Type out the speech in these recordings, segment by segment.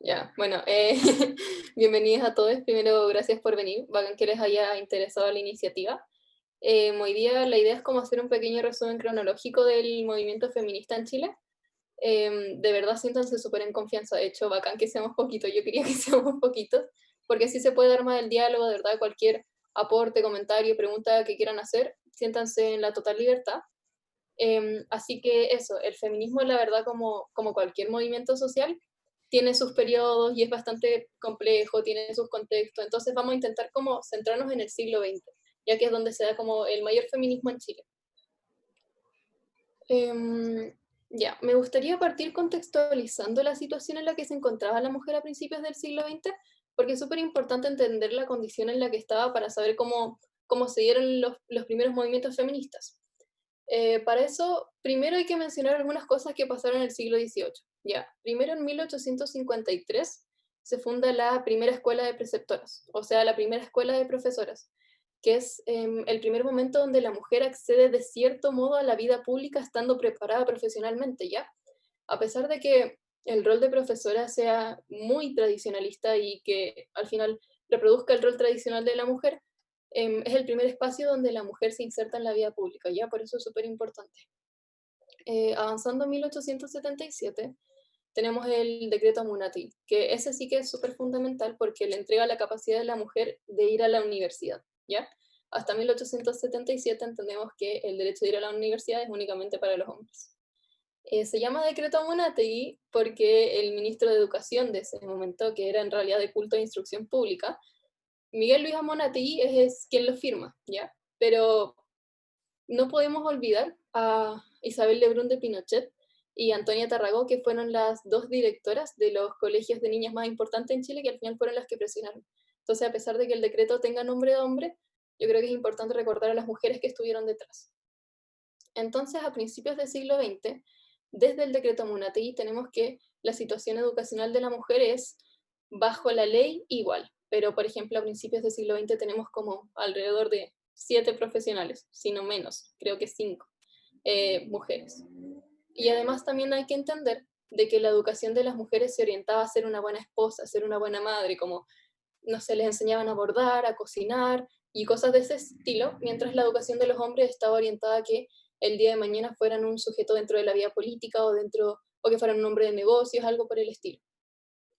Ya, bueno, bienvenidos a todos. Primero, gracias por venir. Bacán que les haya interesado la iniciativa. Hoy día la idea es como hacer un pequeño resumen cronológico del movimiento feminista en Chile. De verdad, siéntanse súper en confianza. De hecho, bacán que seamos poquitos. Yo quería que seamos poquitos, porque así se puede armar el diálogo, de verdad, cualquier aporte, comentario, pregunta que quieran hacer, siéntanse en la total libertad. Así que eso, el feminismo, la verdad, como cualquier movimiento social, tiene sus periodos y es bastante complejo, tiene sus contextos. Entonces vamos a intentar como centrarnos en el siglo XX, ya que es donde se da como el mayor feminismo en Chile. Ya, me gustaría partir contextualizando la situación en la que se encontraba la mujer a principios del siglo XX, porque es súper importante entender la condición en la que estaba para saber cómo se dieron los primeros movimientos feministas. Para eso, primero hay que mencionar algunas cosas que pasaron en el siglo XVIII. Ya, primero en 1853 se funda la primera escuela de preceptoras, o sea, la primera escuela de profesoras, que es el primer momento donde la mujer accede de cierto modo a la vida pública estando preparada profesionalmente, ¿ya? A pesar de que el rol de profesora sea muy tradicionalista y que al final reproduzca el rol tradicional de la mujer, es el primer espacio donde la mujer se inserta en la vida pública, ¿ya? Por eso es súper importante. Avanzando a 1877, tenemos el decreto Amunati, que ese sí que es súper fundamental porque le entrega la capacidad de la mujer de ir a la universidad, ¿ya? Hasta 1877 entendemos que el derecho de ir a la universidad es únicamente para los hombres. Se llama decreto Amunategui porque el ministro de Educación de ese momento, que era en realidad de culto e instrucción pública, Miguel Luis Amunategui es quien lo firma, ¿ya? Pero no podemos olvidar a Isabel Lebrun de Pinochet y Antonia Tarragó, que fueron las dos directoras de los colegios de niñas más importantes en Chile, que al final fueron las que presionaron. Entonces, a pesar de que el decreto tenga nombre de hombre, yo creo que es importante recordar a las mujeres que estuvieron detrás. Entonces, a principios del siglo XX, desde el decreto Munategui, tenemos que la situación educacional de la mujer es bajo la ley igual, pero por ejemplo, a principios del siglo XX tenemos como alrededor de 7 profesionales, si no menos, creo que 5 mujeres. Y además también hay que entender de que la educación de las mujeres se orientaba a ser una buena esposa, a ser una buena madre, como no se les enseñaban a bordar, a cocinar y cosas de ese estilo, mientras la educación de los hombres estaba orientada a que el día de mañana fueran un sujeto dentro de la vida política o que fueran un hombre de negocios, algo por el estilo.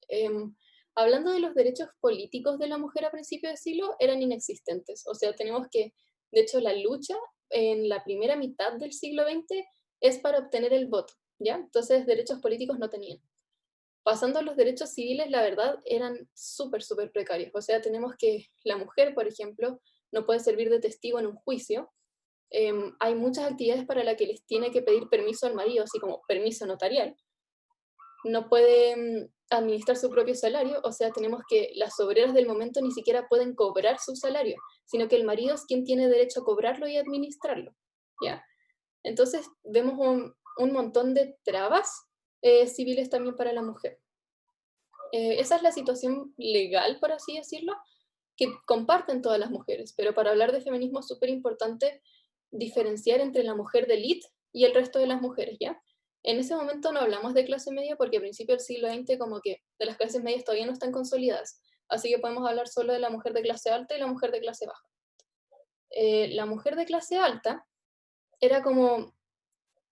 Em, Hablando de los derechos políticos de la mujer a principios de siglo, eran inexistentes. O sea, tenemos que, de hecho, la lucha en la primera mitad del siglo XX es para obtener el voto, ¿ya? Entonces, derechos políticos no tenían. Pasando a los derechos civiles, la verdad, eran súper, súper precarios. O sea, tenemos que la mujer, por ejemplo, no puede servir de testigo en un juicio. Hay muchas actividades para las que les tiene que pedir permiso al marido, así como permiso notarial. No puede administrar su propio salario, o sea, tenemos que las obreras del momento ni siquiera pueden cobrar su salario, sino que el marido es quien tiene derecho a cobrarlo y administrarlo, ¿ya? Entonces, vemos un montón de trabas civiles también para la mujer. Esa es la situación legal, por así decirlo, que comparten todas las mujeres, pero para hablar de feminismo es súper importante diferenciar entre la mujer de élite y el resto de las mujeres, ¿ya? En ese momento no hablamos de clase media porque a principios del siglo XX como que de las clases medias todavía no están consolidadas, así que podemos hablar solo de la mujer de clase alta y la mujer de clase baja. La mujer de clase alta era como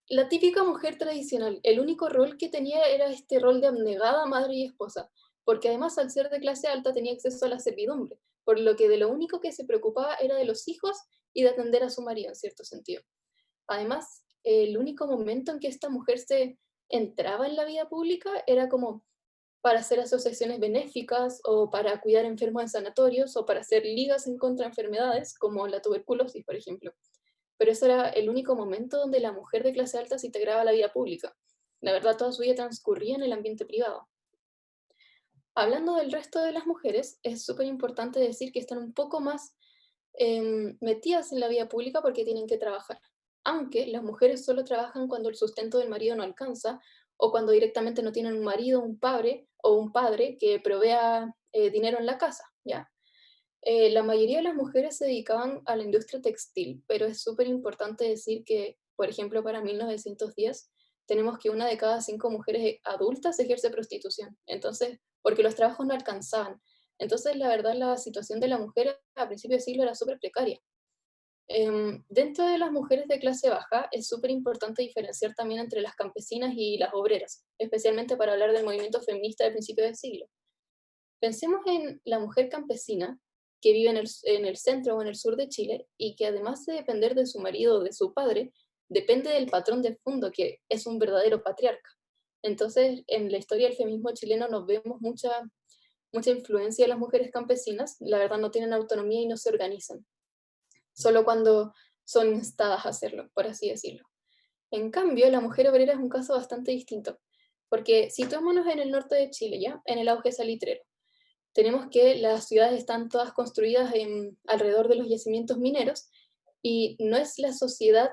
la típica mujer tradicional, el único rol que tenía era este rol de abnegada madre y esposa, porque además al ser de clase alta tenía acceso a la servidumbre, por lo que de lo único que se preocupaba era de los hijos y de atender a su marido en cierto sentido. Además, el único momento en que esta mujer se entraba en la vida pública era como para hacer asociaciones benéficas o para cuidar enfermos en sanatorios o para hacer ligas en contra de enfermedades como la tuberculosis, por ejemplo, pero ese era el único momento donde la mujer de clase alta se integraba a la vida pública. La verdad, toda su vida transcurría en el ambiente privado. Hablando del resto de las mujeres, es súper importante decir que están un poco más metidas en la vida pública porque tienen que trabajar. Aunque las mujeres solo trabajan cuando el sustento del marido no alcanza o cuando directamente no tienen un marido, un padre o un padre que provea dinero en la casa, ¿ya? La mayoría de las mujeres se dedicaban a la industria textil, pero es súper importante decir que, por ejemplo, para 1910 tenemos que una de cada 5 mujeres adultas ejerce prostitución. Entonces, porque los trabajos no alcanzaban. Entonces, la verdad, la situación de la mujer a principios de siglo era súper precaria. Dentro de las mujeres de clase baja es súper importante diferenciar también entre las campesinas y las obreras, especialmente para hablar del movimiento feminista de principios del siglo. Pensemos en la mujer campesina que vive en el centro o en el sur de Chile y que además de depender de su marido o de su padre, depende del patrón de fondo, que es un verdadero patriarca. Entonces, en la historia del feminismo chileno nos vemos mucha influencia de las mujeres campesinas, la verdad no tienen autonomía y no se organizan, solo cuando son instadas a hacerlo, por así decirlo. En cambio, la mujer obrera es un caso bastante distinto, porque situémonos en el norte de Chile, ¿ya? En el auge salitrero. Tenemos que las ciudades están todas construidas alrededor de los yacimientos mineros y no es la sociedad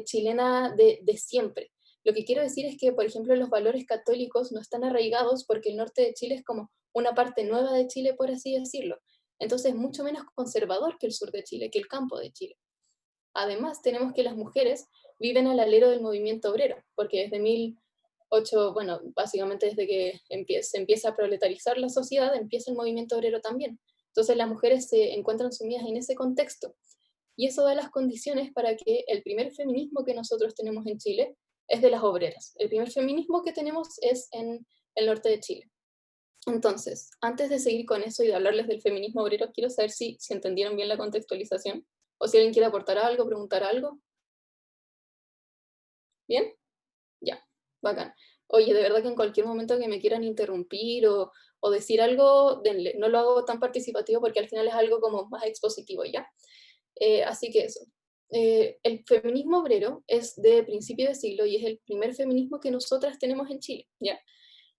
chilena de siempre. Lo que quiero decir es que, por ejemplo, los valores católicos no están arraigados porque el norte de Chile es como una parte nueva de Chile, por así decirlo. Entonces, es mucho menos conservador que el sur de Chile, que el campo de Chile. Además, tenemos que las mujeres viven al alero del movimiento obrero, porque desde 1800, bueno, básicamente desde que se empieza a proletarizar la sociedad, empieza el movimiento obrero también. Entonces las mujeres se encuentran sumidas en ese contexto. Y eso da las condiciones para que el primer feminismo que nosotros tenemos en Chile es de las obreras. El primer feminismo que tenemos es en el norte de Chile. Entonces, antes de seguir con eso y de hablarles del feminismo obrero, quiero saber si entendieron bien la contextualización o si alguien quiere aportar algo, preguntar algo. ¿Bien? Ya, bacán. Oye, de verdad que en cualquier momento que me quieran interrumpir o decir algo, denle. No lo hago tan participativo porque al final es algo como más expositivo, ¿ya? Así que eso. El feminismo obrero es de principio de siglo y es el primer feminismo que nosotras tenemos en Chile, ¿ya?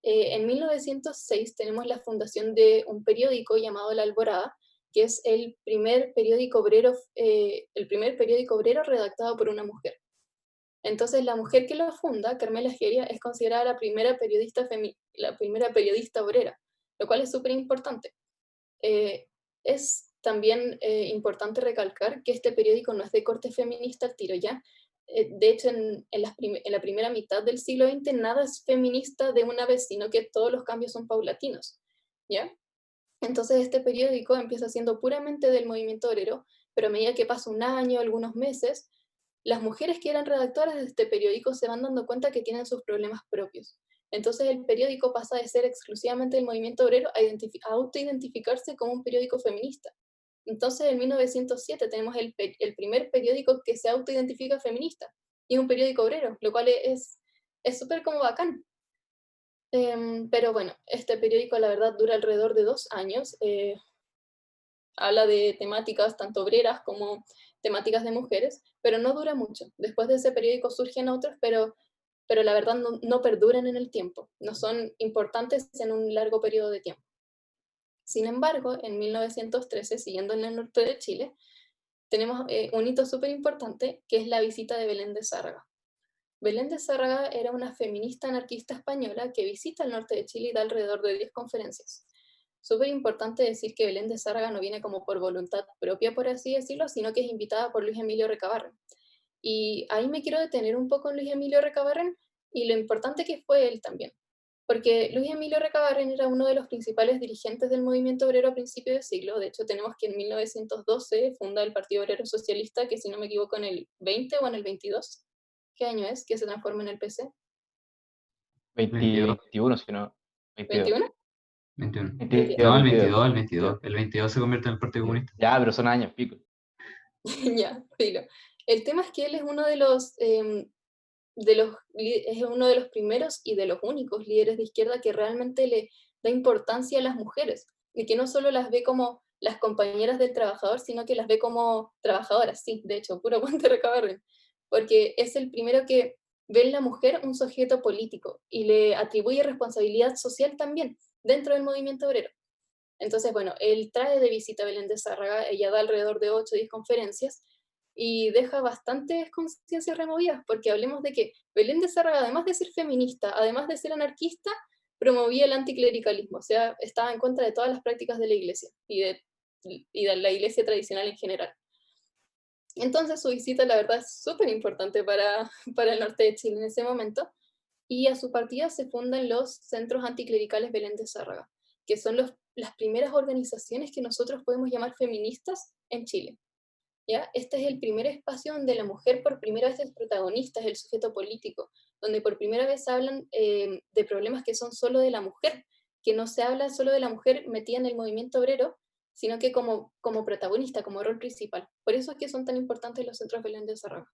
En 1906 tenemos la fundación de un periódico llamado La Alborada, que es el primer periódico obrero redactado por una mujer. Entonces, la mujer que lo funda, Carmela Geria, es considerada la primera periodista obrera, lo cual es súper importante. Es también importante recalcar que este periódico no es de corte feminista al tiro, ¿ya? De hecho, en la primera mitad del siglo XX nada es feminista de una vez, sino que todos los cambios son paulatinos, ¿ya? Entonces este periódico empieza siendo puramente del movimiento obrero, pero a medida que pasa un año, algunos meses, las mujeres que eran redactoras de este periódico se van dando cuenta que tienen sus problemas propios. Entonces el periódico pasa de ser exclusivamente del movimiento obrero a autoidentificarse como un periódico feminista. Entonces en 1907 tenemos el primer periódico que se autoidentifica feminista, y es un periódico obrero, lo cual es súper como bacán. Pero bueno, este periódico la verdad dura alrededor de 2 años. Habla de temáticas tanto obreras como temáticas de mujeres, pero no dura mucho. Después de ese periódico surgen otros, pero la verdad no perduran en el tiempo, no son importantes en un largo periodo de tiempo. Sin embargo, en 1913, siguiendo en el norte de Chile, tenemos un hito súper importante, que es la visita de Belén de Zárraga. Belén de Zárraga era una feminista anarquista española que visita el norte de Chile y da alrededor de 10 conferencias. Súper importante decir que Belén de Zárraga no viene como por voluntad propia, por así decirlo, sino que es invitada por Luis Emilio Recabarren. Y ahí me quiero detener un poco en Luis Emilio Recabarren y lo importante que fue él también. Porque Luis Emilio Recabarren era uno de los principales dirigentes del movimiento obrero a principios de siglo. De hecho, tenemos que en 1912 funda el Partido Obrero Socialista, que si no me equivoco en el 20 o en el 22. ¿Qué año es que se transforma en el PC? 22. 21, si no, 22. ¿21? 21. 22, No, el 22. 22, el 22. El 22 se convierte en el Partido Comunista. Ya, pero son años, pico. Ya, filo. El tema es que él es uno es uno de los primeros y de los únicos líderes de izquierda que realmente le da importancia a las mujeres y que no solo las ve como las compañeras del trabajador, sino que las ve como trabajadoras, sí, de hecho, puro Guante Recabarren, porque es el primero que ve en la mujer un sujeto político y le atribuye responsabilidad social también dentro del movimiento obrero. Entonces, bueno, él trae de visita a Belén de Zárraga, ella da alrededor de 8 o 10 conferencias y deja bastantes conciencias removidas, porque hablemos de que Belén de Zárraga, además de ser feminista, además de ser anarquista, promovía el anticlericalismo, o sea, estaba en contra de todas las prácticas de la iglesia y de la iglesia tradicional en general. Entonces su visita, la verdad, es súper importante para el norte de Chile en ese momento, y a su partida se fundan los centros anticlericales Belén de Zárraga. que son las primeras organizaciones que nosotros podemos llamar feministas en Chile. ¿Ya? Este es el primer espacio donde la mujer por primera vez es protagonista, es el sujeto político, donde por primera vez hablan de problemas que son solo de la mujer, que no se habla solo de la mujer metida en el movimiento obrero, sino que como protagonista, como rol principal. Por eso es que son tan importantes los centros Belén de Cerrado.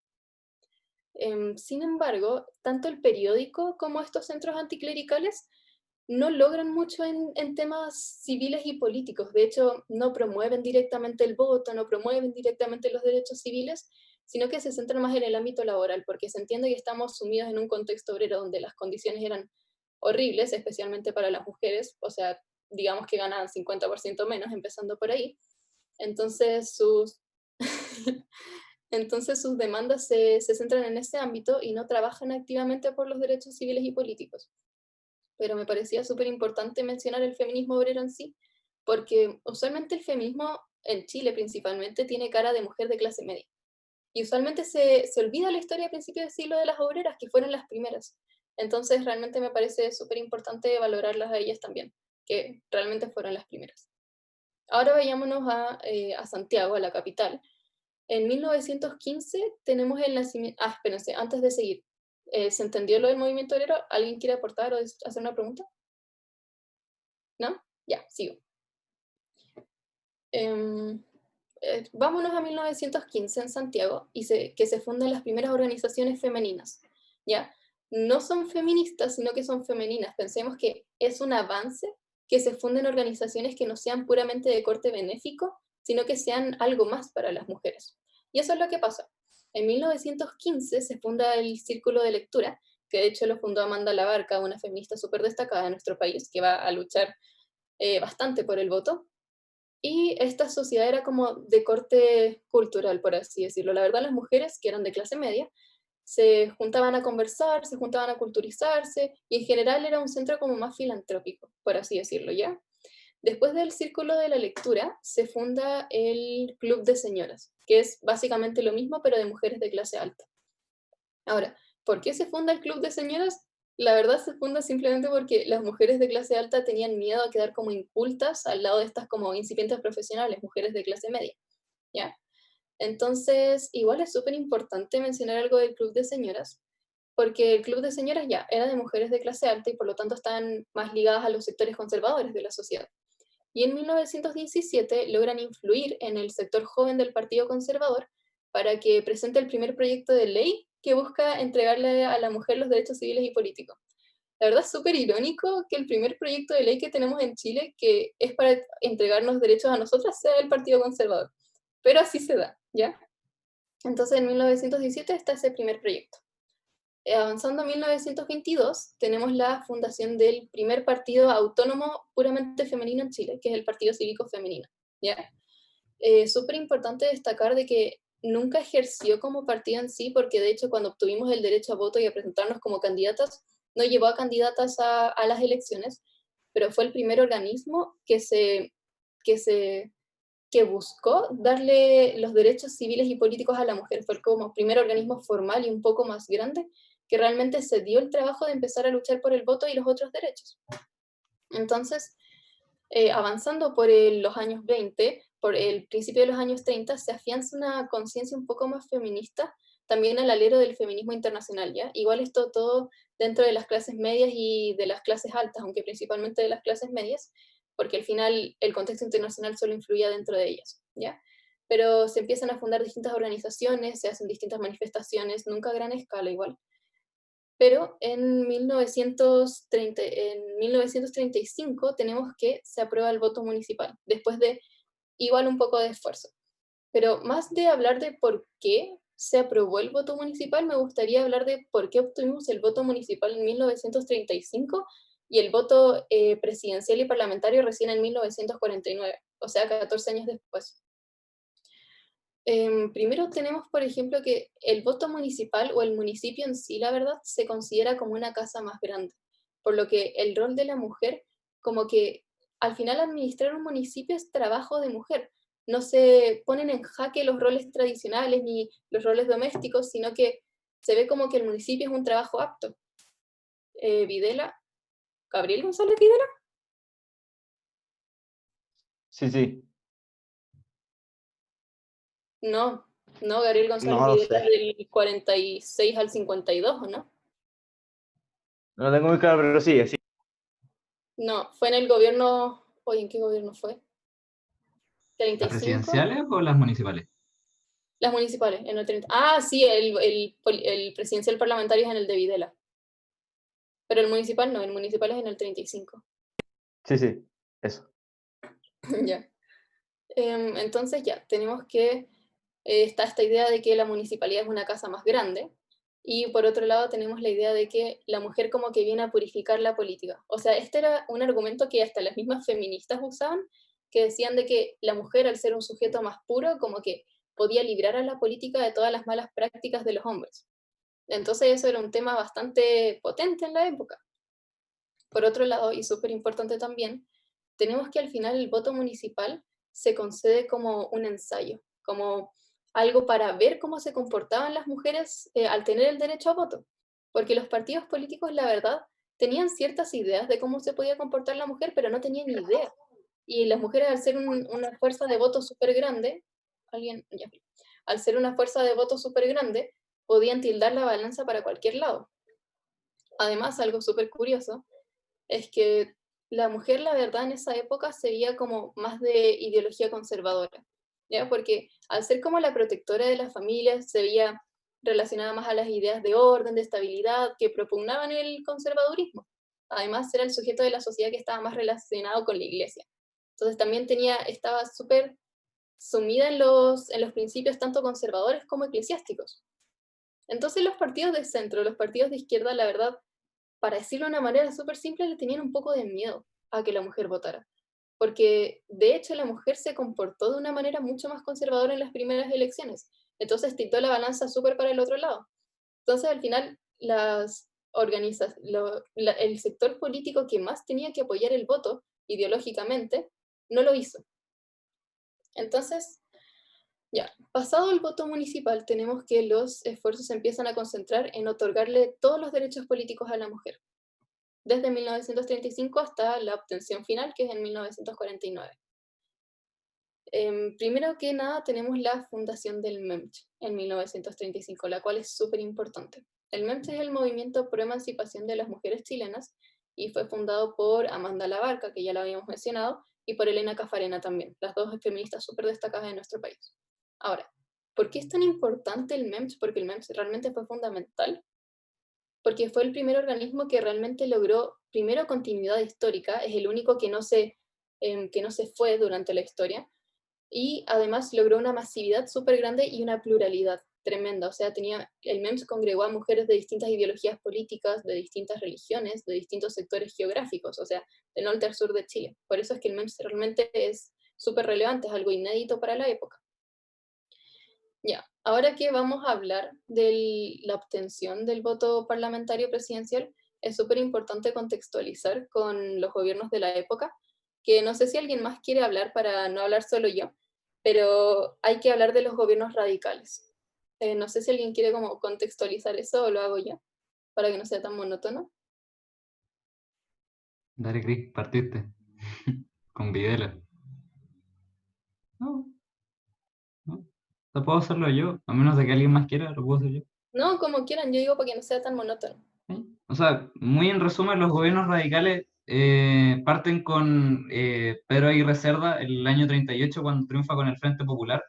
Sin embargo, tanto el periódico como estos centros anticlericales no logran mucho en temas civiles y políticos. De hecho, no promueven directamente el voto, no promueven directamente los derechos civiles, sino que se centran más en el ámbito laboral, porque se entiende que estamos sumidos en un contexto obrero donde las condiciones eran horribles, especialmente para las mujeres, o sea, digamos que ganaban 50% menos, empezando por ahí. Entonces sus demandas se centran en ese ámbito y no trabajan activamente por los derechos civiles y políticos. Pero me parecía súper importante mencionar el feminismo obrero en sí, porque usualmente el feminismo en Chile principalmente tiene cara de mujer de clase media. Y usualmente se olvida la historia a principios del siglo de las obreras, que fueron las primeras. Entonces realmente me parece súper importante valorarlas a ellas también, que realmente fueron las primeras. Ahora vayámonos a Santiago, a la capital. En 1915 tenemos el nacimiento... espérense, antes de seguir. ¿Se entendió lo del movimiento obrero? ¿Alguien quiere aportar o hacer una pregunta? ¿No? Ya, sigo. Vámonos a 1915 en Santiago y que se fundan las primeras organizaciones femeninas. ¿Ya? No son feministas, sino que son femeninas. Pensemos que es un avance que se funden organizaciones que no sean puramente de corte benéfico, sino que sean algo más para las mujeres. Y eso es lo que pasa. En 1915 se funda el Círculo de Lectura, que de hecho lo fundó Amanda Labarca, una feminista súper destacada en nuestro país, que va a luchar bastante por el voto. Y esta sociedad era como de corte cultural, por así decirlo. La verdad, las mujeres, que eran de clase media, se juntaban a conversar, se juntaban a culturizarse, y en general era un centro como más filantrópico, por así decirlo, ¿ya? Después del Círculo de la Lectura, se funda el Club de Señoras, que es básicamente lo mismo, pero de mujeres de clase alta. Ahora, ¿por qué se funda el Club de Señoras? La verdad se funda simplemente porque las mujeres de clase alta tenían miedo a quedar como incultas al lado de estas como incipientes profesionales, mujeres de clase media, ¿ya? Entonces, igual es súper importante mencionar algo del Club de Señoras, porque el Club de Señoras ya era de mujeres de clase alta y por lo tanto estaban más ligadas a los sectores conservadores de la sociedad. Y en 1917 logran influir en el sector joven del Partido Conservador para que presente el primer proyecto de ley que busca entregarle a la mujer los derechos civiles y políticos. La verdad es súper irónico que el primer proyecto de ley que tenemos en Chile, que es para entregarnos derechos a nosotras, sea el Partido Conservador. Pero así se da, ¿ya? Entonces en 1917 está ese primer proyecto. Avanzando a 1922, tenemos la fundación del primer partido autónomo puramente femenino en Chile, que es el Partido Cívico Femenino, ¿ya? Súper importante destacar de que nunca ejerció como partido en sí, porque de hecho cuando obtuvimos el derecho a voto y a presentarnos como candidatas, no llevó a candidatas a las elecciones, pero fue el primer organismo que buscó darle los derechos civiles y políticos a la mujer. Fue como primer organismo formal y un poco más grande que realmente se dio el trabajo de empezar a luchar por el voto y los otros derechos. Entonces, avanzando por los años 20, por el principio de los años 30, se afianza una conciencia un poco más feminista, también al alero del feminismo internacional, ¿ya? Igual esto todo dentro de las clases medias y de las clases altas, aunque principalmente de las clases medias, porque al final el contexto internacional solo influía dentro de ellas, ¿ya? Pero se empiezan a fundar distintas organizaciones, se hacen distintas manifestaciones, nunca a gran escala igual. Pero en 1935 tenemos que se aprueba el voto municipal, después de igual un poco de esfuerzo. Pero más de hablar de por qué se aprobó el voto municipal, me gustaría hablar de por qué obtuvimos el voto municipal en 1935 y el voto presidencial y parlamentario recién en 1949, o sea, 14 años después. Primero tenemos, por ejemplo, que el voto municipal o el municipio en sí, la verdad, se considera como una casa más grande, por lo que el rol de la mujer, como que al final administrar un municipio es trabajo de mujer. No se ponen en jaque los roles tradicionales ni los roles domésticos, sino que se ve como que el municipio es un trabajo apto. Videla, Gabriel González Videla. Sí, sí. No, no, Gabriel González No lo Videla es sé. del 46 al 52, ¿o no? No lo tengo muy claro, pero sí, sí. No, fue en el gobierno. Oye, ¿en qué gobierno fue? ¿Las 35. presidenciales o las municipales? Las municipales, en el 30. Ah, sí, el presidencial parlamentario es en el de Videla. Pero el municipal no, el municipal es en el 35. Sí, sí, eso. Ya. Entonces ya, tenemos que está esta idea de que la municipalidad es una casa más grande, y por otro lado tenemos la idea de que la mujer como que viene a purificar la política. O sea, este era un argumento que hasta las mismas feministas usaban, que decían de que la mujer, al ser un sujeto más puro, como que podía librar a la política de todas las malas prácticas de los hombres. Entonces eso era un tema bastante potente en la época. Por otro lado, y súper importante también, tenemos que al final el voto municipal se concede como un ensayo, como algo para ver cómo se comportaban las mujeres al tener el derecho a voto. Porque los partidos políticos, la verdad, tenían ciertas ideas de cómo se podía comportar la mujer, pero no tenían ni idea. Y las mujeres, al ser una fuerza de voto súper grande, ya, al ser una fuerza de voto súper grande, podían tildar la balanza para cualquier lado. Además, algo súper curioso es que la mujer, la verdad, en esa época se veía como más de ideología conservadora, ¿ya? Porque al ser como la protectora de las familias, se veía relacionada más a las ideas de orden, de estabilidad, que propugnaban el conservadurismo. Además, era el sujeto de la sociedad que estaba más relacionado con la iglesia. Entonces también estaba súper sumida en los principios tanto conservadores como eclesiásticos. Entonces los partidos de centro, los partidos de izquierda, la verdad, para decirlo de una manera súper simple, le tenían un poco de miedo a que la mujer votara. Porque de hecho la mujer se comportó de una manera mucho más conservadora en las primeras elecciones. Entonces titó la balanza súper para el otro lado. Entonces al final el sector político que más tenía que apoyar el voto ideológicamente no lo hizo. Entonces, ya, pasado el voto municipal, tenemos que los esfuerzos se empiezan a concentrar en otorgarle todos los derechos políticos a la mujer, desde 1935 hasta la obtención final, que es en 1949. Primero que nada, tenemos la fundación del MEMCH en 1935, la cual es súper importante. El MEMCH es el Movimiento Pro Emancipación de las Mujeres Chilenas y fue fundado por Amanda Labarca, que ya la habíamos mencionado, y por Elena Cafarena también, las dos feministas súper destacadas de nuestro país. Ahora, ¿por qué es tan importante el MEMCH? Porque el MEMCH realmente fue fundamental, porque fue el primer organismo que realmente logró, primero, continuidad histórica, es el único que no se fue durante la historia, y además logró una masividad súper grande y una pluralidad tremenda. O sea, el MEMS congregó a mujeres de distintas ideologías políticas, de distintas religiones, de distintos sectores geográficos, o sea, de norte al sur de Chile. Por eso es que el MEMS realmente es súper relevante, es algo inédito para la época. Ya, ahora que vamos a hablar de la obtención del voto parlamentario presidencial, es súper importante contextualizar con los gobiernos de la época, que no sé si alguien más quiere hablar para no hablar solo yo, pero hay que hablar de los gobiernos radicales. No sé si alguien quiere como contextualizar eso o lo hago yo, para que no sea tan monótono. Dale, Cris, partiste. Con Videla. No, no. Lo puedo hacerlo yo, a menos de que alguien más quiera, lo puedo hacer yo. No, como quieran, yo digo para que no sea tan monótono. ¿Sí? O sea, muy en resumen, los gobiernos radicales parten con Pedro Aguirre Cerda el año 38 cuando triunfa con el Frente Popular,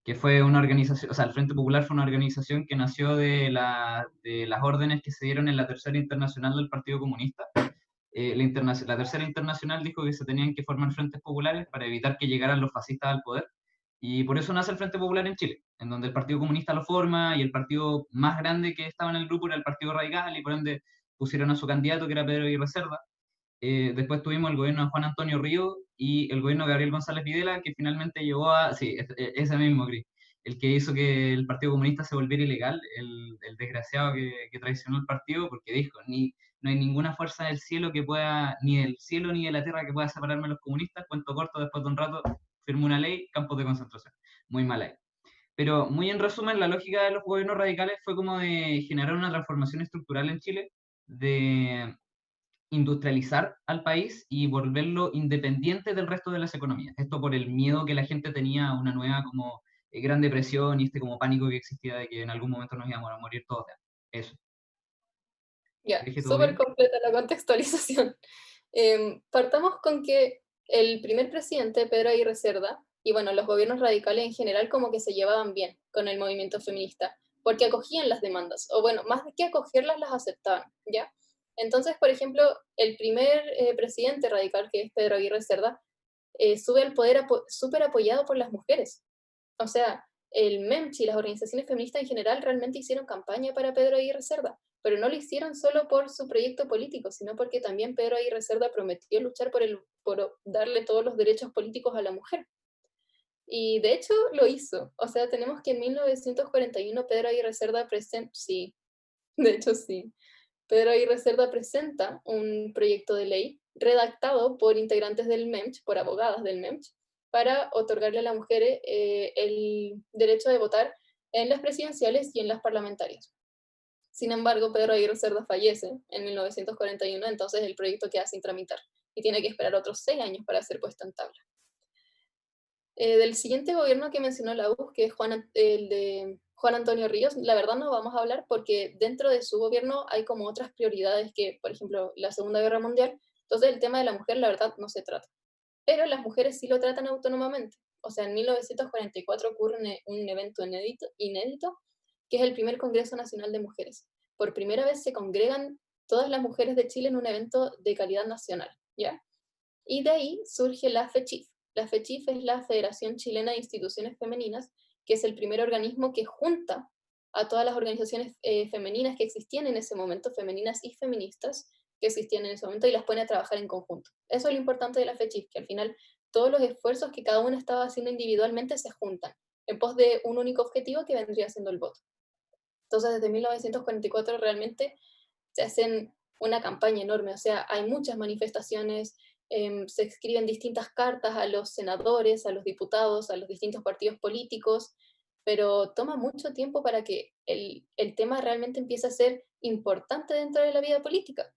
que fue una organización, o sea, el Frente Popular fue una organización que nació de las órdenes que se dieron en la Tercera Internacional del Partido Comunista. La Tercera Internacional dijo que se tenían que formar frentes populares para evitar que llegaran los fascistas al poder. Y por eso nace el Frente Popular en Chile, en donde el Partido Comunista lo forma y el partido más grande que estaba en el grupo era el Partido Radical y por ende pusieron a su candidato que era Pedro Aguirre Cerda. Después tuvimos el gobierno de Juan Antonio Río y el gobierno de Gabriel González Videla, que finalmente llevó a, sí, ese mismo, Cris, el que hizo que el Partido Comunista se volviera ilegal, el desgraciado que traicionó el partido, porque dijo, no hay ninguna fuerza del cielo que pueda, ni del cielo ni de la tierra que pueda separarme a los comunistas. Cuento corto, después de un rato firmó una ley, campos de concentración. Muy mala ley. Pero muy en resumen, la lógica de los gobiernos radicales fue como de generar una transformación estructural en Chile, de industrializar al país y volverlo independiente del resto de las economías. Esto por el miedo que la gente tenía a una nueva como gran depresión y este como pánico que existía de que en algún momento nos íbamos a morir todos. Eso. Ya, ¿Dije todo súper bien? completa la contextualización. Partamos con que el primer presidente, Pedro Aguirre Cerda, y bueno, los gobiernos radicales en general como que se llevaban bien con el movimiento feminista, porque acogían las demandas, o bueno, más que acogerlas, las aceptaban, ¿ya? Entonces, por ejemplo, el primer presidente radical, que es Pedro Aguirre Cerda, sube al poder súper apoyado por las mujeres. O sea, el MEMCH y las organizaciones feministas en general realmente hicieron campaña para Pedro Aguirre Cerda, pero no lo hicieron solo por su proyecto político, sino porque también Pedro Aguirre Cerda prometió luchar por darle todos los derechos políticos a la mujer. Y de hecho lo hizo. O sea, tenemos que en 1941 Pedro Aguirre Cerda presenta, sí, de hecho sí, Pedro Aguirre Cerda presenta un proyecto de ley redactado por integrantes del MEMCH, por abogadas del MEMCH, para otorgarle a las mujeres el derecho de votar en las presidenciales y en las parlamentarias. Sin embargo, Pedro Aguirre Cerda fallece en 1941, entonces el proyecto queda sin tramitar y tiene que esperar otros 6 años para ser puesto en tabla. Del siguiente gobierno que mencionó la U, que es el de Juan Antonio Ríos, la verdad no vamos a hablar porque dentro de su gobierno hay como otras prioridades que, por ejemplo, la Segunda Guerra Mundial. Entonces el tema de la mujer, la verdad, no se trata. Pero las mujeres sí lo tratan autónomamente. O sea, en 1944 ocurre un evento inédito, que es el primer Congreso Nacional de Mujeres. Por primera vez se congregan todas las mujeres de Chile en un evento de calidad nacional, ¿ya? Y de ahí surge la FECHIF. La FECHIF es la Federación Chilena de Instituciones Femeninas, que es el primer organismo que junta a todas las organizaciones femeninas que existían en ese momento, femeninas y feministas, que existían en ese momento, y las pone a trabajar en conjunto. Eso es lo importante de la FECHIF, que al final todos los esfuerzos que cada una estaba haciendo individualmente se juntan en pos de un único objetivo que vendría siendo el voto. Entonces, desde 1944 realmente se hacen una campaña enorme, o sea, hay muchas manifestaciones, se escriben distintas cartas a los senadores, a los diputados, a los distintos partidos políticos, pero toma mucho tiempo para que el tema realmente empiece a ser importante dentro de la vida política.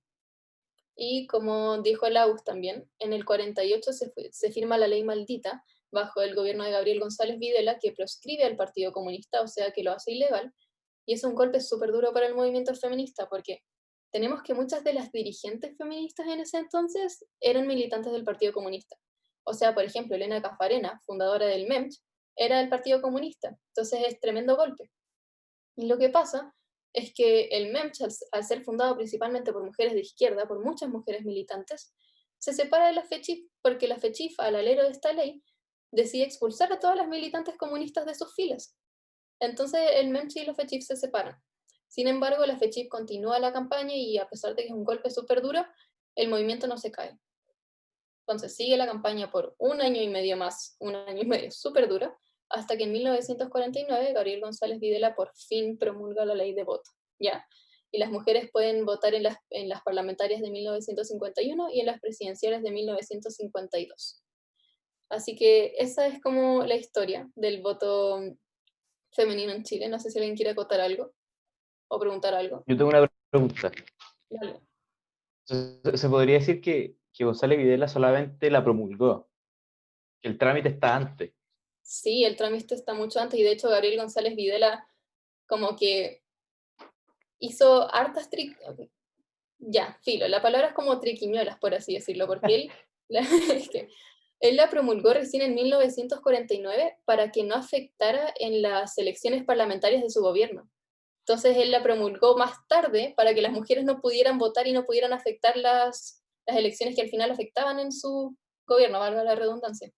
Y como dijo el AUS también, en el 48 se firma la ley maldita bajo el gobierno de Gabriel González Videla que proscribe al Partido Comunista, o sea que lo hace ilegal, y es un golpe súper duro para el movimiento feminista porque tenemos que muchas de las dirigentes feministas en ese entonces eran militantes del Partido Comunista. O sea, por ejemplo, Elena Cafarena, fundadora del MEMCH, era del Partido Comunista. Entonces es tremendo golpe. Y lo que pasa es que el MEMCH, al ser fundado principalmente por mujeres de izquierda, por muchas mujeres militantes, se separa de la FECHIF porque la FECHIF, al alero de esta ley, decide expulsar a todas las militantes comunistas de sus filas. Entonces el MEMCH y la FECHIF se separan. Sin embargo, la FECHIF continúa la campaña y a pesar de que es un golpe súper duro, el movimiento no se cae. Entonces sigue la campaña por un año y medio más, un año y medio súper duro, hasta que en 1949 Gabriel González Videla por fin promulga la ley de voto, ¿ya? Y las mujeres pueden votar en las parlamentarias de 1951 y en las presidenciales de 1952. Así que esa es como la historia del voto femenino en Chile. No sé si alguien quiere acotar algo o preguntar algo. Yo tengo una pregunta. Dale. Se podría decir que González Videla solamente la promulgó, que el trámite está antes. Sí, el trámite está mucho antes y de hecho Gabriel González Videla como que hizo hartas ya, filo, la palabra es como triquiñuelas, por así decirlo, porque es que él la promulgó recién en 1949 para que no afectara en las elecciones parlamentarias de su gobierno. Entonces él la promulgó más tarde para que las mujeres no pudieran votar y no pudieran afectar las elecciones que al final afectaban en su gobierno, valga la redundancia.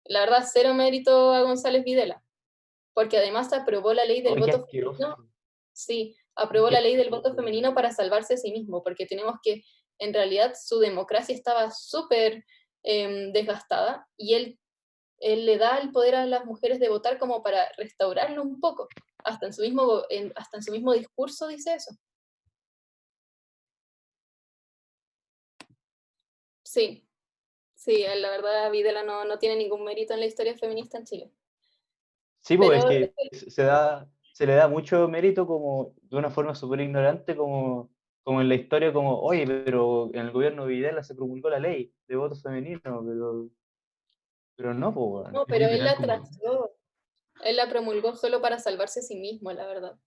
La verdad, cero mérito a González Videla, porque además aprobó la ley del ¡Ay, qué voto asqueroso! femenino. Sí, aprobó ¡Qué la ley del voto asqueroso! femenino para salvarse a sí mismo, porque tenemos que, en realidad, su democracia estaba súper desgastada y él le da el poder a las mujeres de votar como para restaurarlo un poco. Hasta en su mismo discurso dice eso. Sí, sí, la verdad Videla no tiene ningún mérito en la historia feminista en Chile. Sí, pues es Pero que se le da mucho mérito como de una forma súper ignorante, como como en la historia, como, oye, pero en el gobierno de Videla se promulgó la ley de voto femenino, pero no, pues, weón. No, Es pero él literal la como, trazó. Él la promulgó solo para salvarse a sí mismo, la verdad.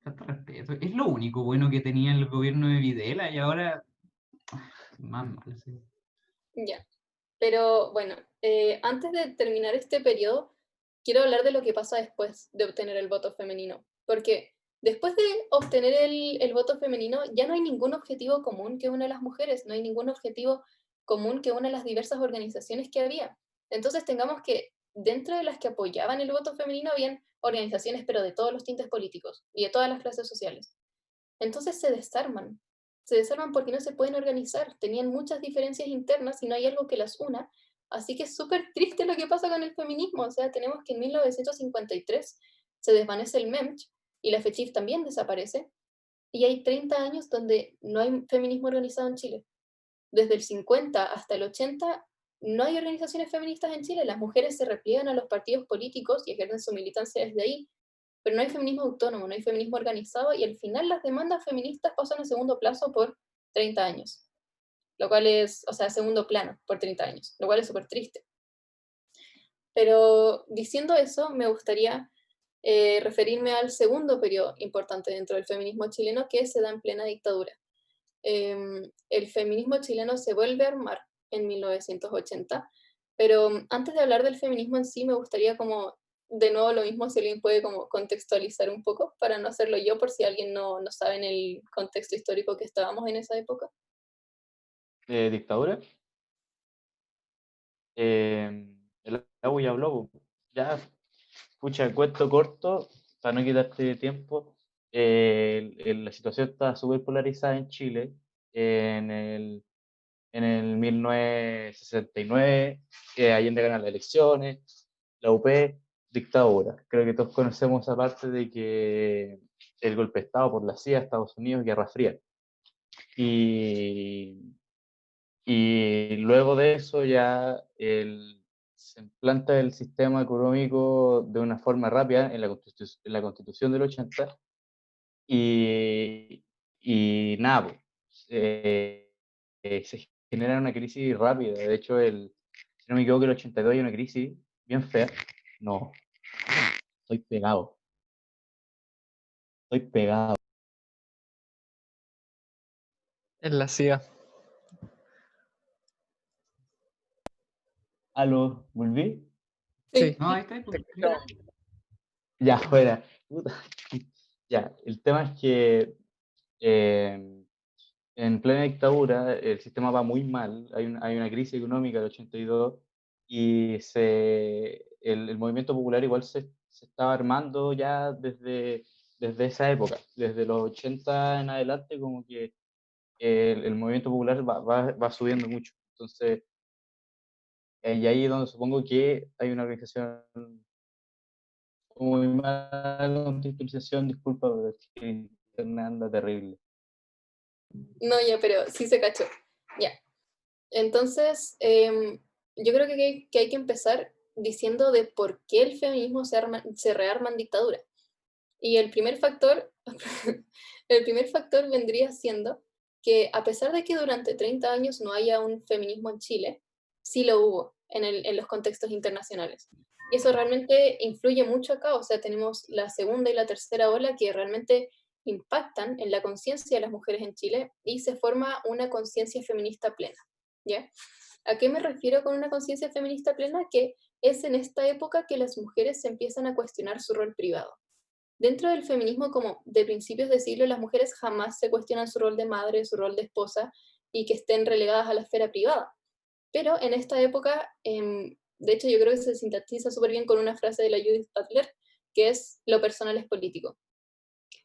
falta de respeto. Es lo único bueno que tenía el gobierno de Videla y ahora, más mal, sí. Ya. Pero bueno, antes de terminar este periodo, quiero hablar de lo que pasa después de obtener el voto femenino. Porque después de obtener el voto femenino, ya no hay ningún objetivo común que una a las mujeres, no hay ningún objetivo común que una a las diversas organizaciones que había. Entonces tengamos que, dentro de las que apoyaban el voto femenino, habían organizaciones, pero de todos los tintes políticos y de todas las clases sociales. Entonces se desarman porque no se pueden organizar, tenían muchas diferencias internas y no hay algo que las una, así que es súper triste lo que pasa con el feminismo, o sea, tenemos que en 1953 se desvanece el MEMCH y la FECHIF también desaparece, y hay 30 años donde no hay feminismo organizado en Chile. Desde el 50 hasta el 80 no hay organizaciones feministas en Chile, las mujeres se repliegan a los partidos políticos y ejercen su militancia desde ahí, pero no hay feminismo autónomo, no hay feminismo organizado y al final las demandas feministas pasan a segundo plazo por 30 años, lo cual es, o sea, segundo plano por 30 años, lo cual es súper triste. Pero diciendo eso, me gustaría referirme al segundo periodo importante dentro del feminismo chileno que se da en plena dictadura. El feminismo chileno se vuelve a armar en 1980, pero antes de hablar del feminismo en sí, me gustaría como, de nuevo lo mismo, si alguien puede como contextualizar un poco, para no hacerlo yo, por si alguien no sabe en el contexto histórico que estábamos en esa época. Dictadura. El agua ya habló, po. Ya, escucha, cuento corto, para no quitarte tiempo. La situación está súper polarizada en Chile. En el 1969, Allende gana las elecciones, la UP, dictadura. Creo que todos conocemos esa parte de que el golpe de Estado por la CIA, Estados Unidos, Guerra Fría. Y, y luego de eso ya se implanta el sistema económico de una forma rápida en la Constitución del 80 y nada, pues, se genera una crisis rápida. De hecho, si no me equivoco, el 82 hay una crisis bien fea. No, estoy pegado, estoy pegado. En la CIA. ¿Aló? ¿Volví? Sí, Sí, No, ahí está, te pues, escuchaba. Ya, fuera. Puta. Ya, el tema es que eh, en plena dictadura el sistema va muy mal, hay una crisis económica del 82 y el movimiento popular igual se estaba armando ya desde esa época, desde los 80 en adelante, como que el movimiento popular va subiendo mucho. Entonces, y ahí es donde supongo que hay una organización muy mala contextualización, disculpa, pero es que internet anda terrible. no, ya, pero sí se cachó. Ya. Entonces, yo creo que hay que empezar diciendo de por qué el feminismo se rearma en dictadura. Y el primer factor, el primer factor vendría siendo que a pesar de que durante 30 años no haya un feminismo en Chile, sí lo hubo en los contextos internacionales. Y eso realmente influye mucho acá, o sea, tenemos la segunda y la tercera ola que realmente impactan en la conciencia de las mujeres en Chile y se forma una conciencia feminista plena, ¿ya? ¿A qué me refiero con una conciencia feminista plena? Que es en esta época que las mujeres se empiezan a cuestionar su rol privado. Dentro del feminismo como de principios de siglo, las mujeres jamás se cuestionan su rol de madre, su rol de esposa y que estén relegadas a la esfera privada. Pero en esta época, de hecho yo creo que se sintetiza súper bien con una frase de la Judith Butler, que es lo personal es político.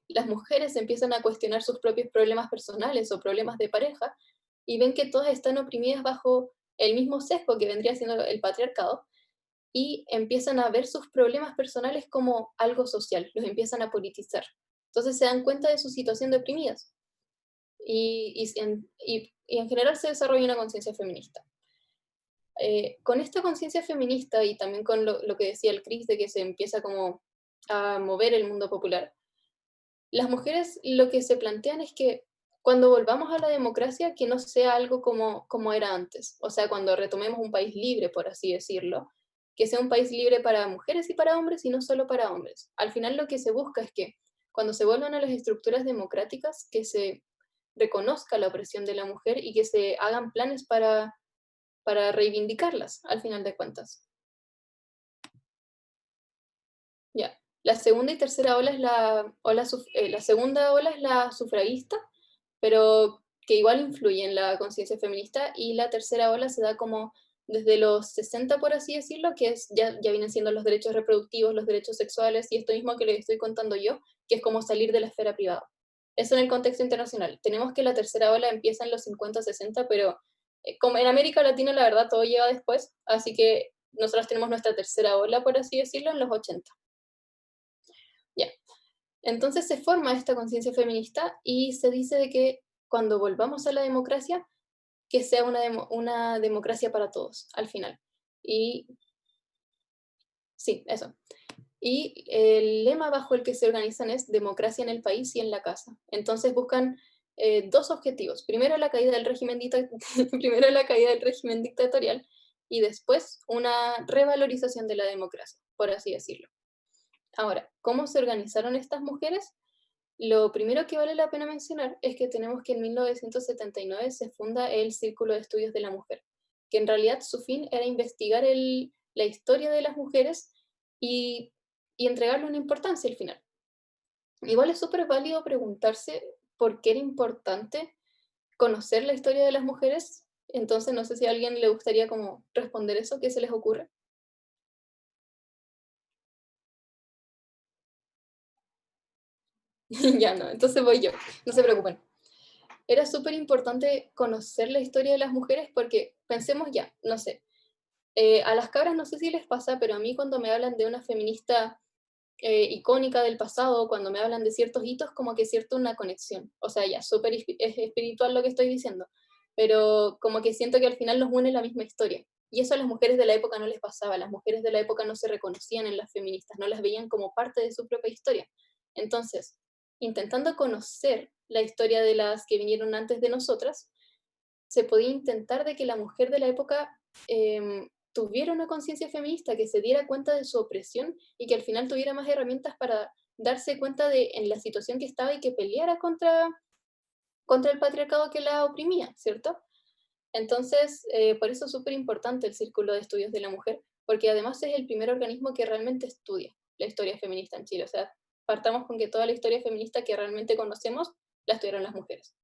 Las mujeres empiezan a cuestionar sus propios problemas personales o problemas de pareja y ven que todas están oprimidas bajo el mismo sesgo que vendría siendo el patriarcado y empiezan a ver sus problemas personales como algo social, los empiezan a politizar. Entonces se dan cuenta de su situación de oprimidas y en general se desarrolla una conciencia feminista. Con esta conciencia feminista y también con lo que decía el Cris de que se empieza como a mover el mundo popular, las mujeres lo que se plantean es que cuando volvamos a la democracia, que no sea algo como era antes. O sea, cuando retomemos un país libre, por así decirlo, que sea un país libre para mujeres y para hombres y no solo para hombres. Al final lo que se busca es que cuando se vuelvan a las estructuras democráticas, que se reconozca la opresión de la mujer y que se hagan planes para reivindicarlas, al final de cuentas. Ya. La segunda y tercera ola es la segunda ola es la sufragista, pero que igual influye en la conciencia feminista, y la tercera ola se da como desde los 60, por así decirlo, que ya vienen siendo los derechos reproductivos, los derechos sexuales, y esto mismo que les estoy contando yo, que es como salir de la esfera privada. Eso en el contexto internacional. Tenemos que la tercera ola empieza en los 50, 60, pero como en América Latina la verdad todo llega después, así que nosotros tenemos nuestra tercera ola, por así decirlo, en los 80. Ya. Entonces se forma esta conciencia feminista y se dice de que cuando volvamos a la democracia, que sea una democracia para todos, al final. Y sí, eso. Y el lema bajo el que se organizan es democracia en el país y en la casa. Entonces buscan dos objetivos. Primero la caída del régimen primero la caída del régimen dictatorial y después una revalorización de la democracia, por así decirlo. Ahora, ¿cómo se organizaron estas mujeres? Lo primero que vale la pena mencionar es que tenemos que en 1979 se funda el Círculo de Estudios de la Mujer, que en realidad su fin era investigar la historia de las mujeres y, y entregarle una importancia al final. Igual es súper válido preguntarse por qué era importante conocer la historia de las mujeres, entonces no sé si a alguien le gustaría como responder eso, ¿qué se les ocurre? Ya no, entonces voy yo, no se preocupen. Era súper importante conocer la historia de las mujeres porque pensemos ya, no sé, a las cabras no sé si les pasa, pero a mí cuando me hablan de una feminista icónica del pasado, cuando me hablan de ciertos hitos, como que siento una conexión. O sea, ya, súper es espiritual lo que estoy diciendo, pero como que siento que al final nos une la misma historia. Y eso a las mujeres de la época no les pasaba, las mujeres de la época no se reconocían en las feministas, no las veían como parte de su propia historia. Entonces, intentando conocer la historia de las que vinieron antes de nosotras, se podía intentar de que la mujer de la época tuviera una conciencia feminista, que se diera cuenta de su opresión y que al final tuviera más herramientas para darse cuenta de en la situación que estaba y que peleara contra el patriarcado que la oprimía, ¿cierto? Entonces, por eso es súper importante el Círculo de Estudios de la Mujer, porque además es el primer organismo que realmente estudia la historia feminista en Chile. O sea, partamos con que toda la historia feminista que realmente conocemos la estudiaron las mujeres.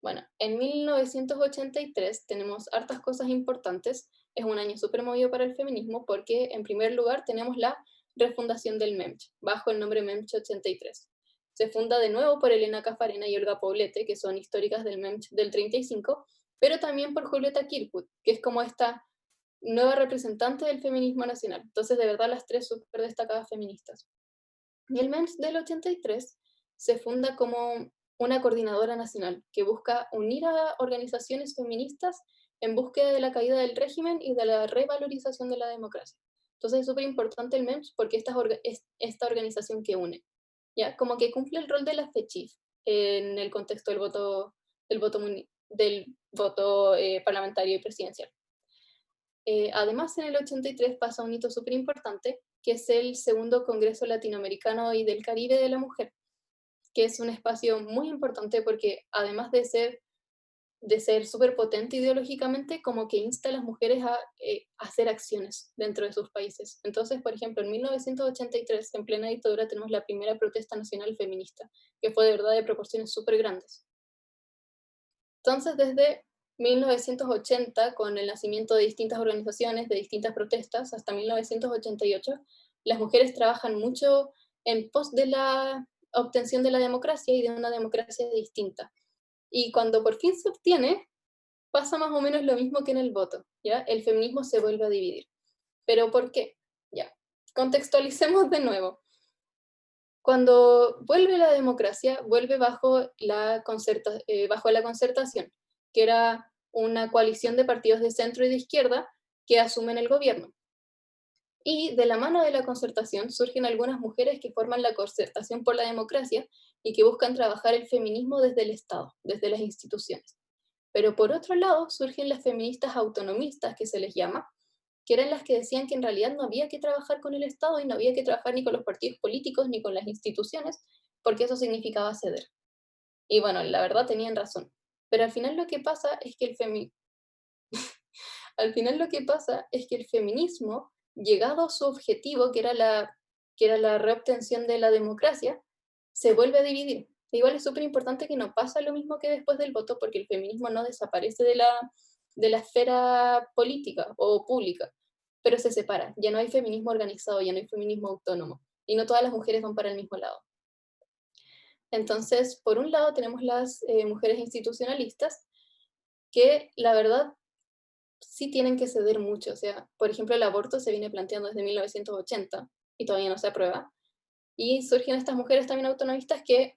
Bueno, en 1983 tenemos hartas cosas importantes. Es un año súper movido para el feminismo porque, en primer lugar, tenemos la refundación del MEMCH, bajo el nombre MEMCH 83. Se funda de nuevo por Elena Cafarena y Olga Poblete, que son históricas del MEMCH del 35, pero también por Julieta Kirkwood, que es como esta nueva representante del feminismo nacional. Entonces, de verdad, las tres súper destacadas feministas. Y el MEMS del 83 se funda como una coordinadora nacional que busca unir a organizaciones feministas en búsqueda de la caída del régimen y de la revalorización de la democracia. Entonces es súper importante el MEMS porque es esta organización que une, ¿ya? Como que cumple el rol de la FECHIF en el contexto del voto parlamentario y presidencial. Además, en el 83 pasa un hito súper importante, que es el segundo Congreso Latinoamericano y del Caribe de la Mujer, que es un espacio muy importante porque además de ser súper potente ideológicamente, como que insta a las mujeres a hacer acciones dentro de sus países. Entonces, por ejemplo, en 1983, en plena dictadura, tenemos la primera protesta nacional feminista, que fue de verdad de proporciones súper grandes. Entonces, desde 1980, con el nacimiento de distintas organizaciones, de distintas protestas, hasta 1988, las mujeres trabajan mucho en pos de la obtención de la democracia y de una democracia distinta. Y cuando por fin se obtiene, pasa más o menos lo mismo que en el voto, ¿ya? El feminismo se vuelve a dividir. ¿Pero por qué? Ya, contextualicemos de nuevo. Cuando vuelve la democracia, vuelve bajo la concertación, que era una coalición de partidos de centro y de izquierda que asumen el gobierno. Y de la mano de la concertación surgen algunas mujeres que forman la Concertación por la Democracia y que buscan trabajar el feminismo desde el Estado, desde las instituciones. Pero por otro lado surgen las feministas autonomistas, que se les llama, que eran las que decían que en realidad no había que trabajar con el Estado y no había que trabajar ni con los partidos políticos ni con las instituciones, porque eso significaba ceder. Y bueno, la verdad tenían razón. Pero al final lo que pasa es que al final lo que pasa es que el feminismo, llegado a su objetivo, que era la reobtención de la democracia, se vuelve a dividir. Igual es súper importante que no pasa lo mismo que después del voto, porque el feminismo no desaparece de la esfera política o pública, pero se separa. Ya no hay feminismo organizado, ya no hay feminismo autónomo, y no todas las mujeres van para el mismo lado. Entonces, por un lado tenemos las mujeres institucionalistas, que la verdad sí tienen que ceder mucho. O sea, por ejemplo, el aborto se viene planteando desde 1980 y todavía no se aprueba. Y surgen estas mujeres también autonomistas que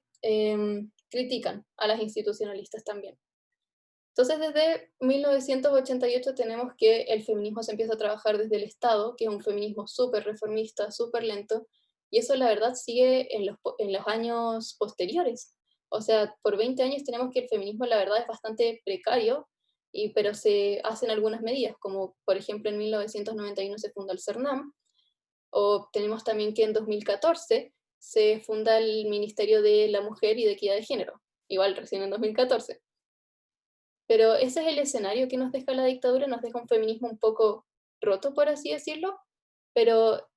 critican a las institucionalistas también. Entonces, desde 1988 tenemos que el feminismo se empieza a trabajar desde el Estado, que es un feminismo súper reformista, súper lento, y eso la verdad sigue en los años posteriores. O sea, por 20 años tenemos que el feminismo la verdad es bastante precario, pero se hacen algunas medidas, como por ejemplo en 1991 se funda el CERNAM, o tenemos también que en 2014 se funda el Ministerio de la Mujer y de Equidad de Género, igual recién en 2014. Pero ese es el escenario que nos deja la dictadura, nos deja un feminismo un poco roto, por así decirlo, pero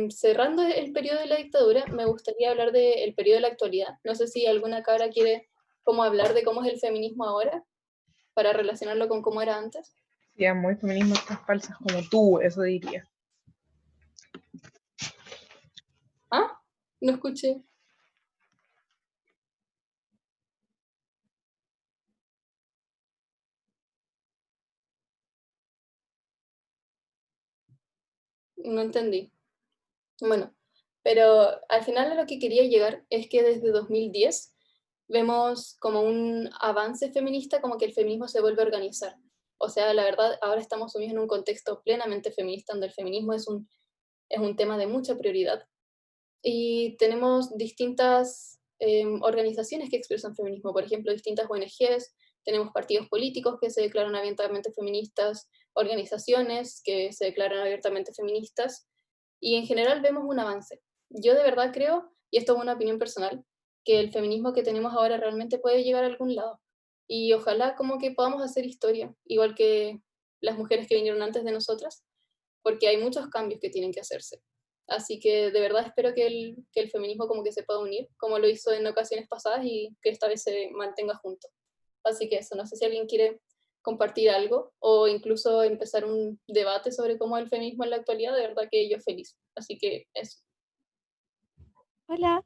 cerrando el periodo de la dictadura, me gustaría hablar del periodo de la actualidad. No sé si alguna cabra quiere como hablar de cómo es el feminismo ahora, para relacionarlo con cómo era antes. Sí, muy feministas falsas como tú, eso diría. ¿Ah? No escuché. No entendí. Bueno, pero al final a lo que quería llegar es que desde 2010 vemos como un avance feminista, como que el feminismo se vuelve a organizar. O sea, la verdad, ahora estamos sumidos en un contexto plenamente feminista, donde el feminismo es un tema de mucha prioridad. Y tenemos distintas organizaciones que expresan feminismo, por ejemplo, distintas ONGs, tenemos partidos políticos que se declaran abiertamente feministas, organizaciones que se declaran abiertamente feministas, y en general vemos un avance. Yo de verdad creo, y esto es una opinión personal, que el feminismo que tenemos ahora realmente puede llegar a algún lado. Y ojalá como que podamos hacer historia, igual que las mujeres que vinieron antes de nosotras, porque hay muchos cambios que tienen que hacerse. Así que de verdad espero que el feminismo como que se pueda unir, como lo hizo en ocasiones pasadas, y que esta vez se mantenga junto. Así que eso, no sé si alguien quiere compartir algo o incluso empezar un debate sobre cómo es el feminismo en la actualidad, de verdad que yo feliz. Así que eso. Hola,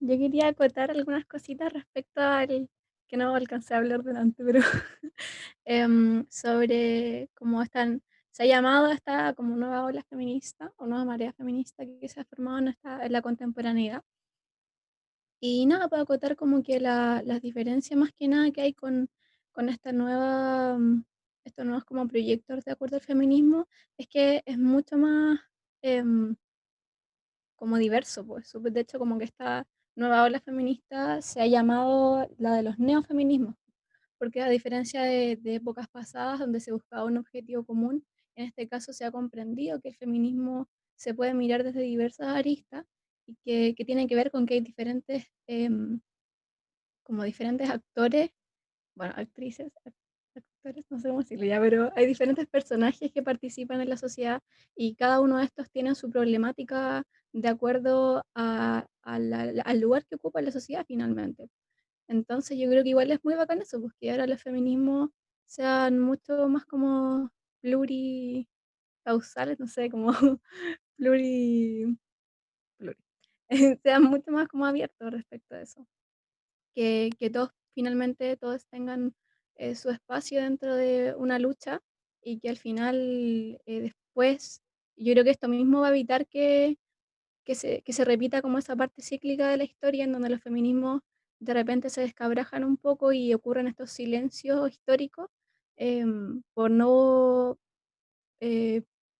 yo quería acotar algunas cositas respecto al que no alcancé a hablar delante, pero sobre cómo se ha llamado esta como nueva ola feminista o nueva marea feminista que se ha formado en la contemporaneidad. Y nada, puedo acotar como que las diferencias más que nada que hay con esta nueva, estos nuevos como proyectos de acuerdo al feminismo es que es mucho más em, como diverso, pues. De hecho, como que esta nueva ola feminista se ha llamado la de los neofeminismos, porque a diferencia de épocas pasadas donde se buscaba un objetivo común, en este caso se ha comprendido que el feminismo se puede mirar desde diversas aristas y que tiene que ver con que hay diferentes, como diferentes actores, bueno, actrices, actores, no sé cómo decirlo ya, pero hay diferentes personajes que participan en la sociedad y cada uno de estos tiene su problemática de acuerdo al lugar que ocupa en la sociedad finalmente. Entonces yo creo que igual es muy bacán eso, porque ahora los feminismos sean mucho más como pluricausales, no sé, como pluri, pluri, sean mucho más como abiertos respecto a eso, que todos finalmente todos tengan su espacio dentro de una lucha y que al final después yo creo que esto mismo va a evitar que se repita como esa parte cíclica de la historia en donde los feminismos de repente se descabrajan un poco y ocurren estos silencios históricos por no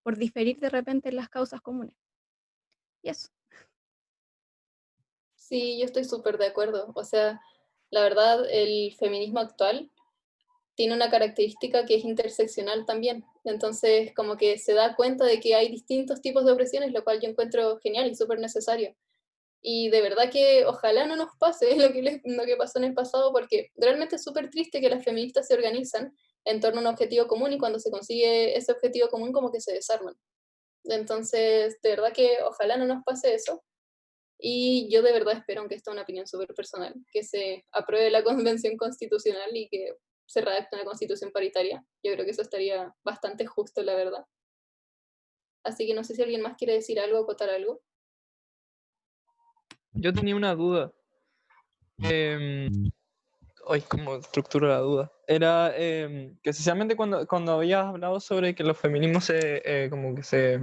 por diferir de repente en las causas comunes. Y eso. Sí, yo estoy súper de acuerdo. O sea, la verdad, el feminismo actual tiene una característica que es interseccional también. Entonces, como que se da cuenta de que hay distintos tipos de opresiones, lo cual yo encuentro genial y súper necesario. Y de verdad que ojalá no nos pase lo que pasó en el pasado, porque realmente es súper triste que las feministas se organizan en torno a un objetivo común y cuando se consigue ese objetivo común como que se desarman. Entonces, de verdad que ojalá no nos pase eso. Y yo de verdad espero, aunque esta es una opinión súper personal, que se apruebe la convención constitucional y que se redacte una constitución paritaria. Yo creo que eso estaría bastante justo, la verdad. Así que no sé si alguien más quiere decir algo o acotar algo. Yo tenía una duda. Hoy, ¿cómo estructuro la duda? Era que especialmente cuando habías hablado sobre que los feminismos como que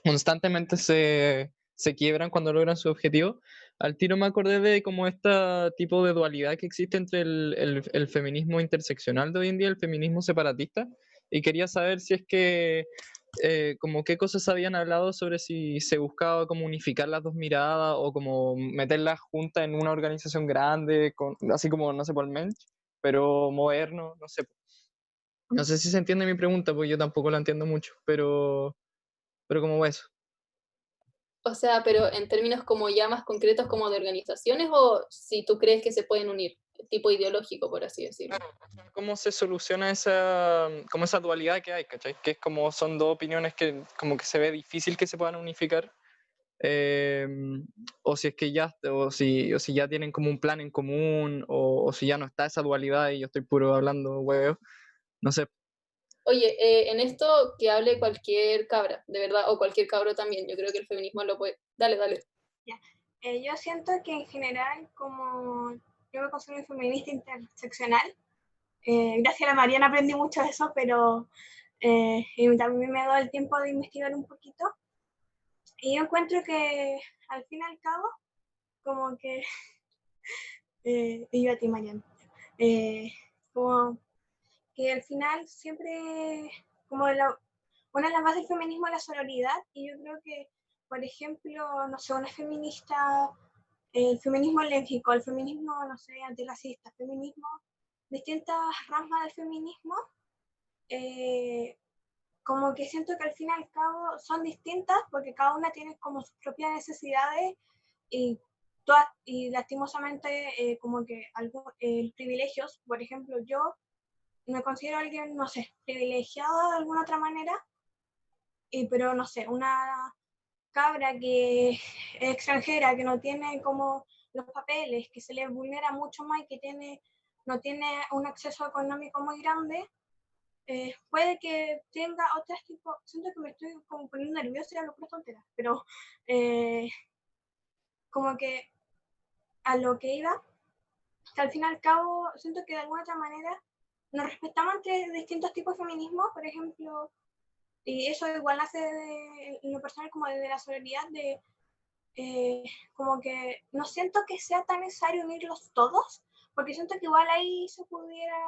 constantemente se quiebran cuando logran su objetivo, al tiro me acordé de como este tipo de dualidad que existe entre el feminismo interseccional de hoy en día y el feminismo separatista, y quería saber si es que como qué cosas habían hablado sobre si se buscaba como unificar las dos miradas o como meterlas juntas en una organización grande, así como, no sé, por el Mensch, pero moderno, no sé. No sé si se entiende mi pregunta, porque yo tampoco la entiendo mucho, pero como eso. O sea, pero en términos como ya más concretos como de organizaciones o si tú crees que se pueden unir, tipo ideológico, por así decirlo. ¿Cómo se soluciona como esa dualidad que hay, ¿cachai? Que es como son dos opiniones que como que se ve difícil que se puedan unificar. eh, o si es que o si ya tienen como un plan en común, o si ya no está esa dualidad y yo estoy puro hablando hueveo, no sé. Oye, en esto que hable cualquier cabra, de verdad, o cualquier cabro también, yo creo que el feminismo lo puede... Dale, dale. Ya. Yo siento que en general, como yo me considero feminista interseccional, gracias a la Mariana aprendí mucho de eso, pero y también me ha dado el tiempo de investigar un poquito. Y yo encuentro que al fin y al cabo, como que, y yo a ti, Mariana, como que al final siempre, como una de las bases del feminismo es la sororidad, y yo creo que, por ejemplo, no sé, una feminista, el feminismo lésbico, el feminismo, no sé, antirracista, feminismo, distintas ramas del feminismo, como que siento que al fin y al cabo son distintas porque cada una tiene como sus propias necesidades y, y lastimosamente como que privilegios, por ejemplo, yo me considero alguien, no sé, privilegiada de alguna otra manera, pero no sé, una cabra que es extranjera, que no tiene como los papeles, que se le vulnera mucho más y que no tiene un acceso económico muy grande, puede que tenga otros tipos, siento que me estoy como poniendo nerviosa y hablo por tonteras, pero como que a lo que iba, que al fin y al cabo siento que de alguna otra manera nos respetamos entre distintos tipos de feminismo, por ejemplo, y eso igual nace en lo personal como de la solidaridad, de como que no siento que sea tan necesario unirlos todos, porque siento que igual ahí se pudiera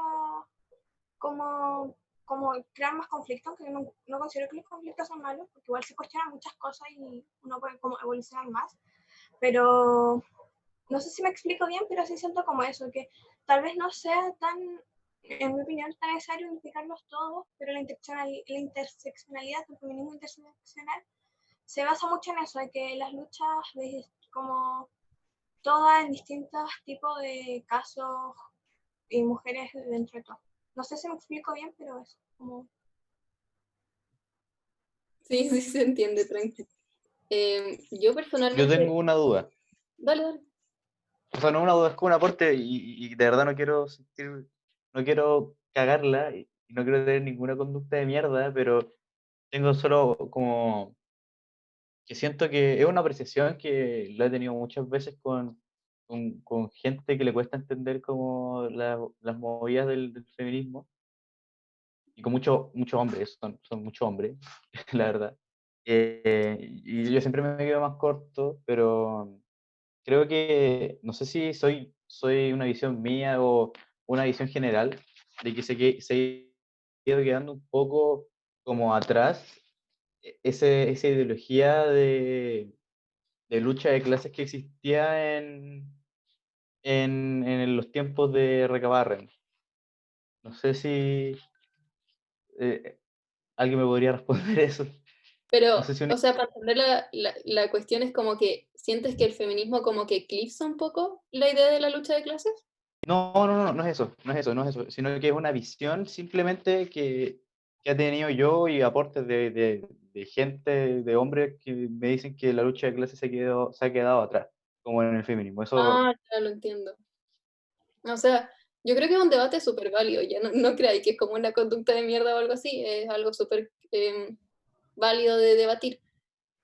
como, como crear más conflictos, que no considero que los conflictos son malos, porque igual se cuestionan muchas cosas y uno puede como evolucionar más, pero no sé si me explico bien, pero sí siento como eso, que tal vez no sea tan, en mi opinión, tan necesario unificarlos todos, pero la interseccionalidad, el feminismo interseccional, se basa mucho en eso, de que las luchas como todas en distintos tipos de casos y mujeres dentro de todo. No sé si me explico bien, pero es como... Sí, sí se entiende, tranqui. Yo Yo personalmente... tengo una duda. Dale, dale. O sea, no una duda, es como un aporte y de verdad no quiero cagarla y no quiero tener ninguna conducta de mierda, pero tengo solo como que siento que es una apreciación que lo he tenido muchas veces con gente que le cuesta entender como las movidas del feminismo y con muchos hombres, son muchos hombres, la verdad. Y yo siempre me quedo más corto, pero creo que, no sé si soy una visión mía o una visión general, de que se ha ido quedando un poco como atrás esa ideología de lucha de clases que existía en los tiempos de Recabarren. No sé si alguien me podría responder eso. Pero, No sé si o sea, para entender la cuestión es como que sientes que el feminismo como que eclipsa un poco la idea de la lucha de clases. no es eso, no es eso, sino que es una visión simplemente que ha tenido yo y aportes de gente, de hombres que me dicen que la lucha de clases se ha quedado atrás, como en el feminismo. Eso, Ah, ya lo entiendo. O sea, yo creo que es un debate súper válido, ya no creáis que es como una conducta de mierda o algo así, es algo súper válido de debatir.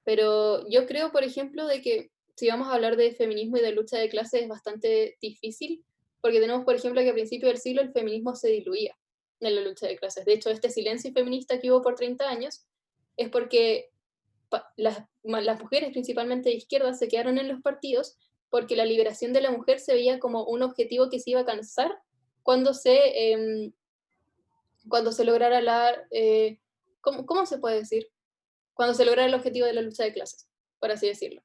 Pero yo creo, por ejemplo, de que si vamos a hablar de feminismo y de lucha de clases es bastante difícil, porque tenemos, por ejemplo, que a principios del siglo el feminismo se diluía en la lucha de clases. De hecho, este silencio feminista que hubo por 30 años es porque las mujeres, principalmente de izquierda, se quedaron en los partidos porque la liberación de la mujer se veía como un objetivo que se iba a alcanzar cuando cuando se lograra ¿cómo se puede decir? Cuando se lograra el objetivo de la lucha de clases, por así decirlo.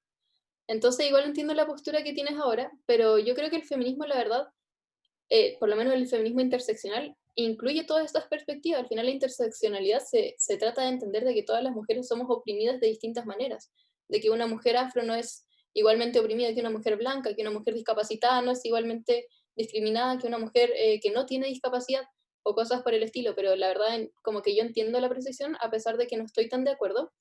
Entonces, igual entiendo la postura que tienes ahora, pero yo creo que el feminismo, la verdad, por lo menos el feminismo interseccional, incluye todas estas perspectivas. Al final la interseccionalidad se trata de entender de que todas las mujeres somos oprimidas de distintas maneras, de que una mujer afro no es igualmente oprimida que una mujer blanca, que una mujer discapacitada no es igualmente discriminada que una mujer que no tiene discapacidad o cosas por el estilo, pero la verdad como que yo entiendo la precisión a pesar de que no estoy tan de acuerdo,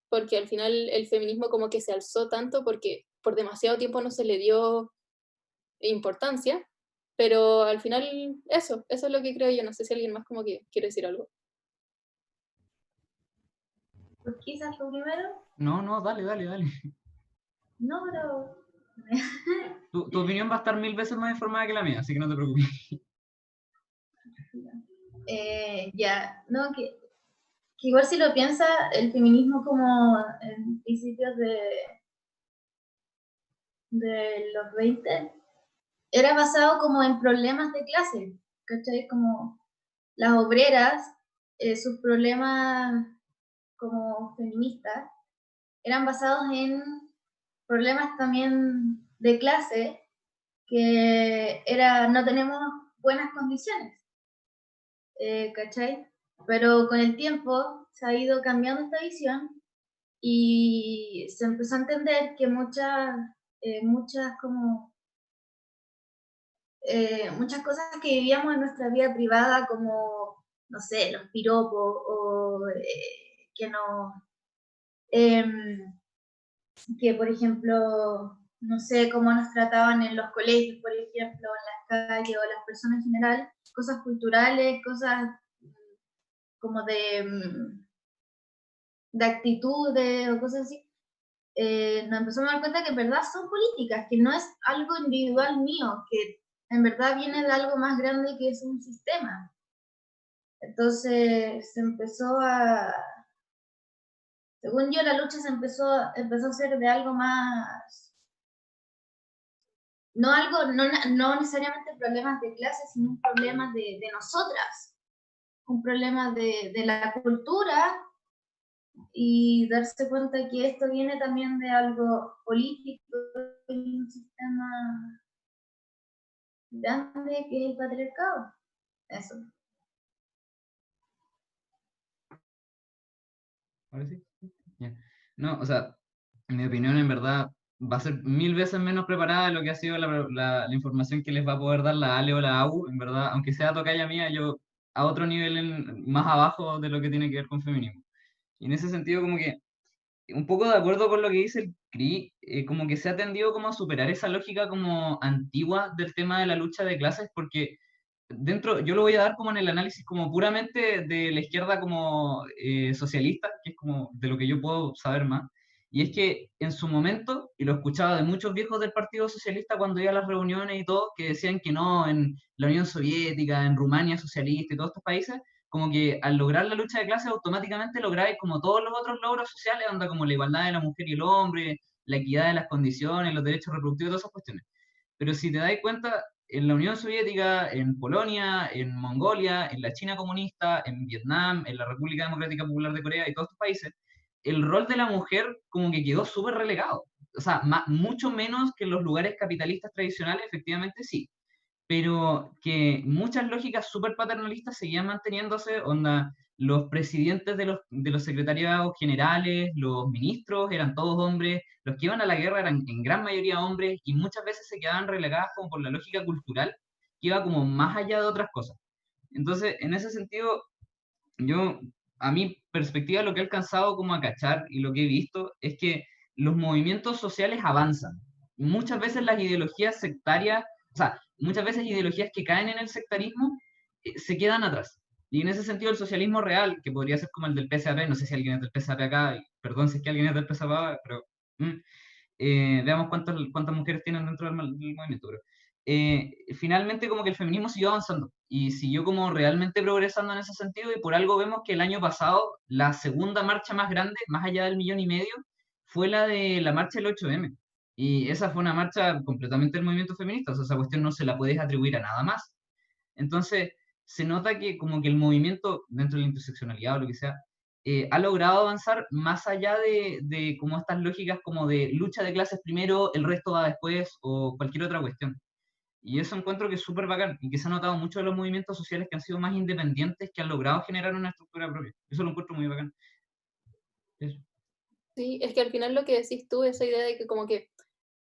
porque al final el feminismo como que se alzó tanto porque por demasiado tiempo no se le dio importancia, pero al final eso es lo que creo yo. No sé si alguien más como que quiere decir algo. Pues quizás tú primero. No, dale. No, pero Tu opinión va a estar 1000 veces más informada que la mía, así que no te preocupes. ya, no, que igual si lo piensa, el feminismo como en principios de los 20 era basado como en problemas de clase, ¿cachai? Como las obreras, sus problemas como feministas eran basados en problemas también de clase, que era no tenemos buenas condiciones, ¿cachai? Pero con el tiempo se ha ido cambiando esta visión y se empezó a entender que muchas cosas que vivíamos en nuestra vida privada, como, no sé, los piropos o que no, que por ejemplo, no sé, cómo nos trataban en los colegios, por ejemplo, en las calles o las personas en general, cosas culturales, cosas como de actitudes o cosas así, nos empezamos a dar cuenta que en verdad son políticas, que no es algo individual mío, que en verdad viene de algo más grande que es un sistema. Entonces se empezó según yo, la lucha empezó a ser de algo más, no necesariamente problemas de clase, sino problemas de nosotras, un problema de la cultura, y darse cuenta que esto viene también de algo político y un sistema grande que es el patriarcado. Eso. Ahora sí. Ya. No, o sea, en mi opinión, en verdad, va a ser 1000 veces menos preparada de lo que ha sido la información que les va a poder dar la Ale o la AU, en verdad, aunque sea tocaya mía, yo a otro nivel más abajo de lo que tiene que ver con feminismo. Y en ese sentido, como que un poco de acuerdo con lo que dice el CRI, como que se ha tendido como a superar esa lógica como antigua del tema de la lucha de clases, porque dentro, yo lo voy a dar como en el análisis como puramente de la izquierda como socialista, que es como de lo que yo puedo saber más, y es que en su momento, y lo escuchaba de muchos viejos del Partido Socialista cuando iba a las reuniones y todo, que decían que no, en la Unión Soviética, en Rumania socialista y todos estos países, como que al lograr la lucha de clases automáticamente lográis como todos los otros logros sociales, onda como la igualdad de la mujer y el hombre, la equidad de las condiciones, los derechos reproductivos, todas esas cuestiones. Pero si te dais cuenta, en la Unión Soviética, en Polonia, en Mongolia, en la China comunista, en Vietnam, en la República Democrática Popular de Corea y todos estos países, el rol de la mujer como que quedó súper relegado. O sea, mucho menos que en los lugares capitalistas tradicionales, efectivamente sí, pero que muchas lógicas súper paternalistas seguían manteniéndose, onda, los presidentes de los secretariados generales, los ministros eran todos hombres, los que iban a la guerra eran en gran mayoría hombres, y muchas veces se quedaban relegadas como por la lógica cultural, que iba como más allá de otras cosas. Entonces, en ese sentido, yo, a mi perspectiva, lo que he alcanzado como a cachar y lo que he visto es que los movimientos sociales avanzan. Muchas veces las ideologías sectarias, o sea, muchas veces ideologías que caen en el sectarismo se quedan atrás. Y en ese sentido el socialismo real, que podría ser como el del PSAP, no sé si alguien es del PSAP acá, y perdón si es que alguien es del PSAP, pero veamos cuántas mujeres tienen dentro del movimiento. Pero, finalmente como que el feminismo siguió avanzando y siguió como realmente progresando en ese sentido, y por algo vemos que el año pasado la segunda marcha más grande, más allá del 1,5 millones, fue la de la marcha del 8M. Y esa fue una marcha completamente del movimiento feminista, o sea, esa cuestión no se la puedes atribuir a nada más. Entonces, se nota que como que el movimiento, dentro de la interseccionalidad o lo que sea, ha logrado avanzar más allá de como estas lógicas como de lucha de clases primero, el resto va después, o cualquier otra cuestión. Y eso encuentro que es súper bacán, y que se ha notado mucho de los movimientos sociales que han sido más independientes, que han logrado generar una estructura propia. Eso lo encuentro muy bacán. Eso. Sí, es que al final lo que decís tú, esa idea de que como que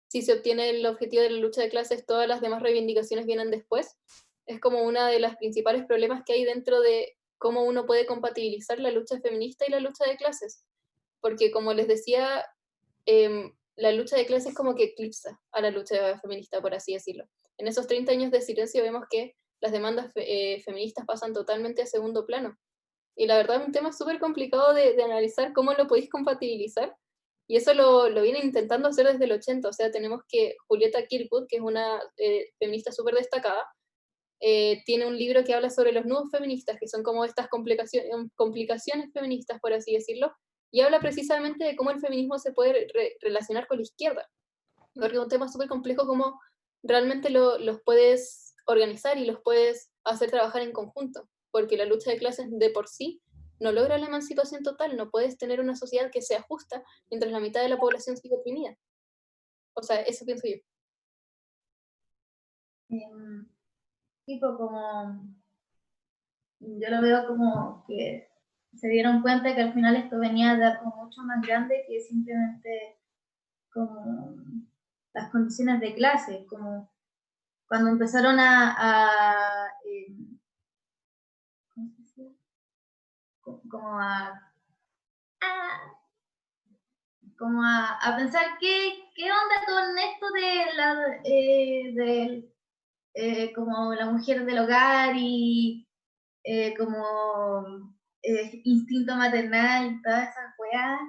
si se obtiene el objetivo de la lucha de clases, todas las demás reivindicaciones vienen después, es como una de las principales problemas que hay dentro de cómo uno puede compatibilizar la lucha feminista y la lucha de clases. Porque como les decía, la lucha de clases como que eclipsa a la lucha feminista, por así decirlo. En esos 30 años de silencio vemos que las demandas feministas pasan totalmente a segundo plano. Y la verdad es un tema súper complicado de analizar cómo lo podéis compatibilizar. Y eso lo vienen intentando hacer desde el 80. O sea, tenemos que Julieta Kirkwood, que es una feminista súper destacada, tiene un libro que habla sobre los nudos feministas, que son como estas complicaciones feministas, por así decirlo, y habla precisamente de cómo el feminismo se puede relacionar con la izquierda. Porque es un tema súper complejo, cómo realmente los puedes organizar y los puedes hacer trabajar en conjunto, porque la lucha de clases de por sí no logra la emancipación total, no puedes tener una sociedad que sea justa mientras la mitad de la población sigue oprimida. O sea, eso pienso yo. Tipo como, yo lo veo como que se dieron cuenta que al final esto venía de algo mucho más grande que simplemente como las condiciones de clase, como cuando empezaron ¿cómo se dice? Como a pensar qué onda con esto de como la mujer del hogar y como instinto maternal y todas esas weas.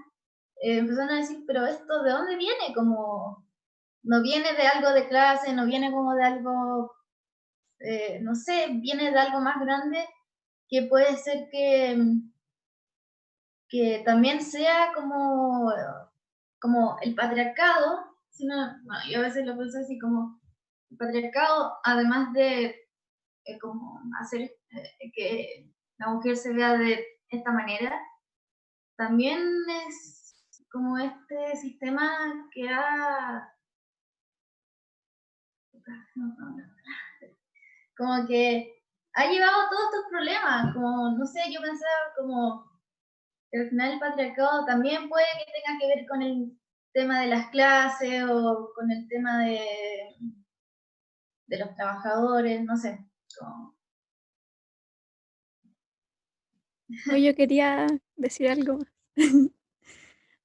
Empezaron a decir, pero esto ¿de dónde viene? Como no viene de algo de clase, no viene como de algo, no sé, viene de algo más grande que puede ser que también sea como el patriarcado, sino, bueno, yo a veces lo pienso así como el patriarcado, además de como hacer que la mujer se vea de esta manera, también es como este sistema que como que ha llevado todos estos problemas, como, no sé, yo pensaba como que al final el patriarcado también puede que tenga que ver con el tema de las clases o con el tema de los trabajadores, no sé. Como... Hoy yo quería decir algo más.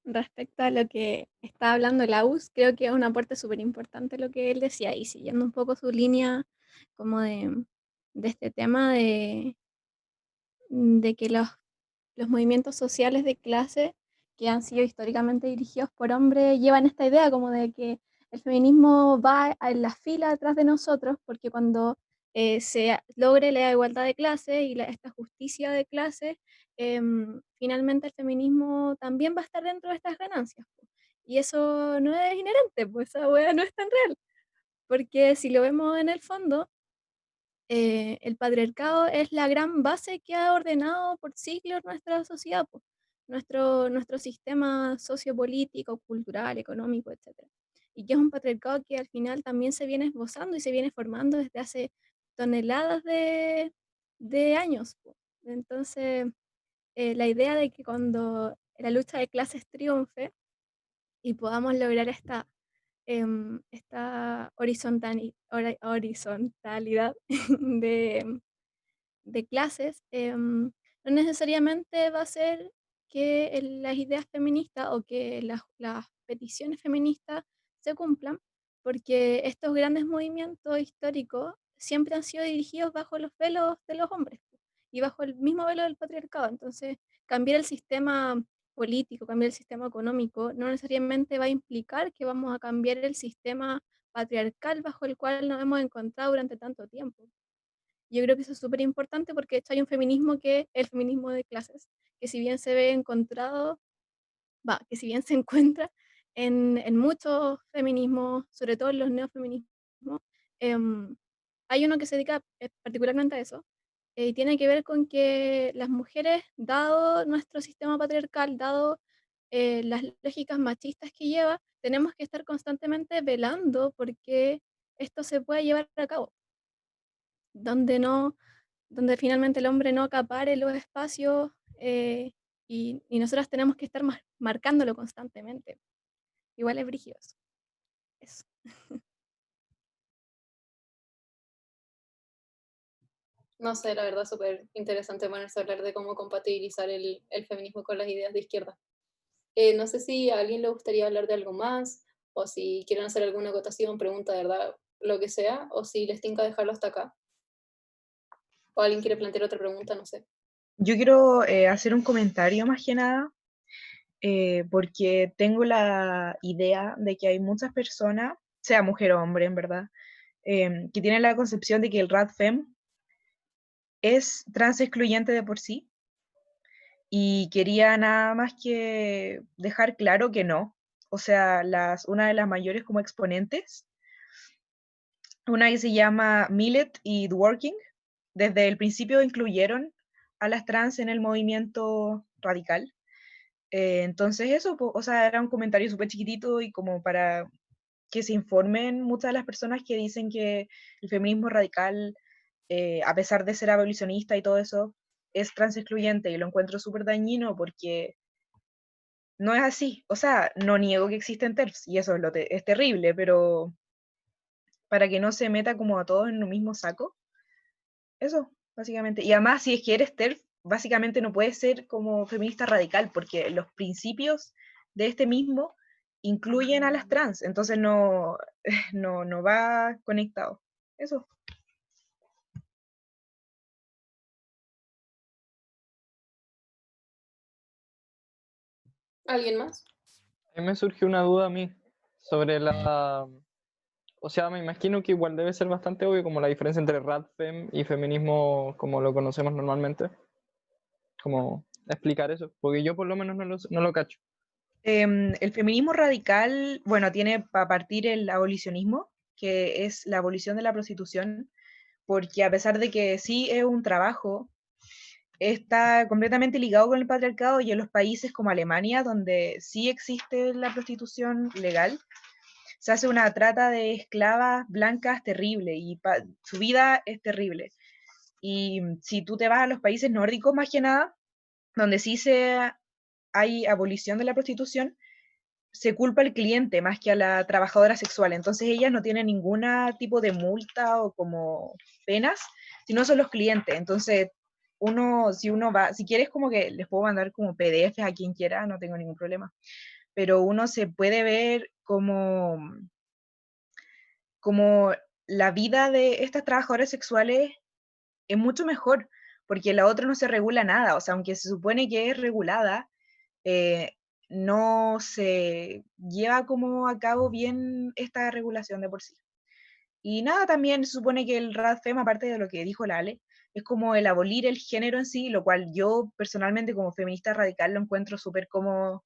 Respecto a lo que está hablando Laus, creo que es un aporte súper importante lo que él decía, y siguiendo un poco su línea como de este tema de que los movimientos sociales de clase que han sido históricamente dirigidos por hombres llevan esta idea como de que el feminismo va en la fila atrás de nosotros, porque cuando se logre la igualdad de clases y esta justicia de clases, finalmente el feminismo también va a estar dentro de estas ganancias. Po. Y eso no es inherente, pues esa wea no es tan real, porque si lo vemos en el fondo, el patriarcado es la gran base que ha ordenado por siglos nuestra sociedad. Po. nuestro sistema sociopolítico, cultural, económico, etc. Y que es un patriarcado que al final también se viene esbozando y se viene formando desde hace toneladas de años, po. Entonces, la idea de que cuando la lucha de clases triunfe y podamos lograr esta horizontalidad de, de clases, no necesariamente va a ser que las ideas feministas o que las peticiones feministas se cumplan, porque estos grandes movimientos históricos siempre han sido dirigidos bajo los velos de los hombres y bajo el mismo velo del patriarcado. Entonces, cambiar el sistema político, cambiar el sistema económico, no necesariamente va a implicar que vamos a cambiar el sistema patriarcal bajo el cual nos hemos encontrado durante tanto tiempo. Yo creo que eso es súper importante porque de hecho hay un feminismo que es el feminismo de clases, que si bien se ve encontrado, que si bien se encuentra en muchos feminismos, sobre todo en los neofeminismos, em, hay uno que se dedica particularmente a eso, y tiene que ver con que las mujeres, dado nuestro sistema patriarcal, dado las lógicas machistas que lleva, tenemos que estar constantemente velando porque esto se pueda llevar a cabo, donde no donde finalmente el hombre no acapare los espacios, y nosotras tenemos que estar marcándolo constantemente. Igual es brígido eso. Eso. No sé, la verdad, súper interesante ponerse a hablar de cómo compatibilizar el feminismo con las ideas de izquierda. No sé si a alguien le gustaría hablar de algo más, o si quieren hacer alguna acotación, pregunta, de verdad, lo que sea, o si les tinca dejarlo hasta acá. O alguien quiere plantear otra pregunta, no sé. Yo quiero hacer un comentario más que nada, porque tengo la idea de que hay muchas personas, sea mujer o hombre en verdad, que tienen la concepción de que el RADFEM es trans excluyente de por sí, y quería nada más que dejar claro que no. O sea, una de las mayores como exponentes, una que se llama Millet y Dworkin, desde el principio incluyeron a las trans en el movimiento radical. Entonces eso, o sea, era un comentario súper chiquitito y como para que se informen muchas de las personas que dicen que el feminismo radical, a pesar de ser abolicionista y todo eso, es trans excluyente, y lo encuentro súper dañino porque no es así. O sea, no niego que existen TERFs y eso es terrible, pero para que no se meta como a todos en un mismo saco, eso, básicamente. Y además, si es que eres TERF, básicamente no puedes ser como feminista radical, porque los principios de este mismo incluyen a las trans, entonces no, no va conectado. Eso. ¿Alguien más? A mí me surgió una duda a mí sobre o sea, me imagino que igual debe ser bastante obvio como la diferencia entre radfem y feminismo como lo conocemos normalmente. Como explicar eso, porque yo por lo menos no lo cacho. El feminismo radical, bueno, tiene para partir el abolicionismo, que es la abolición de la prostitución, porque a pesar de que sí es un trabajo, está completamente ligado con el patriarcado, y en los países como Alemania, donde sí existe la prostitución legal, se hace una trata de esclavas blancas terrible, y su vida es terrible. Y si tú te vas a los países nórdicos, más que nada, donde sí hay abolición de la prostitución, se culpa al cliente más que a la trabajadora sexual. Entonces ellas no tienen ningún tipo de multa o como penas, sino son los clientes. Entonces si uno va, si quieres como que les puedo mandar como PDFs a quien quiera, no tengo ningún problema. Pero uno se puede ver como la vida de estas trabajadoras sexuales es mucho mejor, porque la otra no se regula nada. O sea, aunque se supone que es regulada, eh, no se lleva como a cabo bien esta regulación de por sí. Y nada, también se supone que el RADFEM, aparte de lo que dijo la Ale, es como el abolir el género en sí, lo cual yo personalmente como feminista radical lo encuentro súper como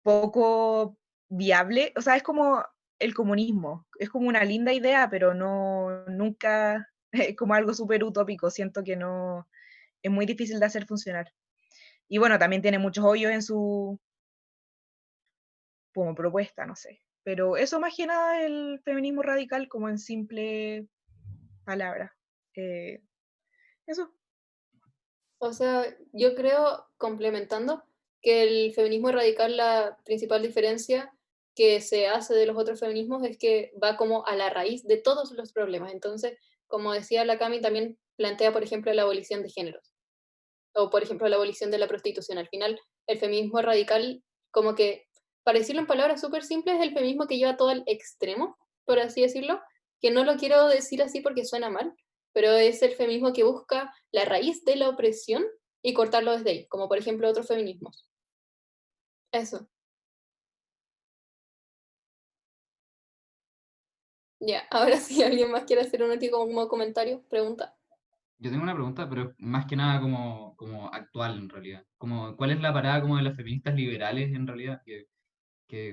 poco viable. O sea, es como el comunismo, es como una linda idea, pero no, nunca, como algo súper utópico, siento que no, es muy difícil de hacer funcionar. Y bueno, también tiene muchos hoyos en su como propuesta, no sé. Pero eso más que nada el feminismo radical como en simple palabra. Eso. O sea, yo creo, complementando, que el feminismo radical, la principal diferencia que se hace de los otros feminismos es que va como a la raíz de todos los problemas. Entonces, como decía la Cami, también plantea, por ejemplo, la abolición de géneros, o por ejemplo, la abolición de la prostitución. Al final, el feminismo radical, como que, para decirlo en palabras súper simples, es el feminismo que lleva todo al extremo, por así decirlo, que no lo quiero decir así porque suena mal, pero es el feminismo que busca la raíz de la opresión y cortarlo desde ahí, como por ejemplo otros feminismos. Eso. Ya, ahora sí, ¿alguien más quiere hacer un último como comentario? Pregunta. Yo tengo una pregunta, pero más que nada como actual en realidad. Como, ¿cuál es la parada como de las feministas liberales en realidad?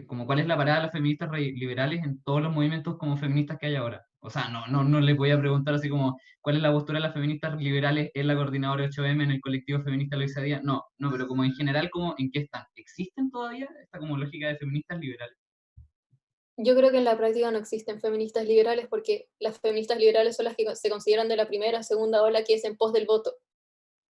Como cuál es la parada de las feministas liberales en todos los movimientos como feministas que hay ahora. O sea, no les voy a preguntar así como cuál es la postura de las feministas liberales en la coordinadora 8M, en el colectivo feminista Luisa Díaz. No, pero como en general, como ¿en qué están? ¿Existen todavía esta como lógica de feministas liberales? Yo creo que en la práctica no existen feministas liberales porque las feministas liberales son las que se consideran de la primera, segunda ola que es en pos del voto,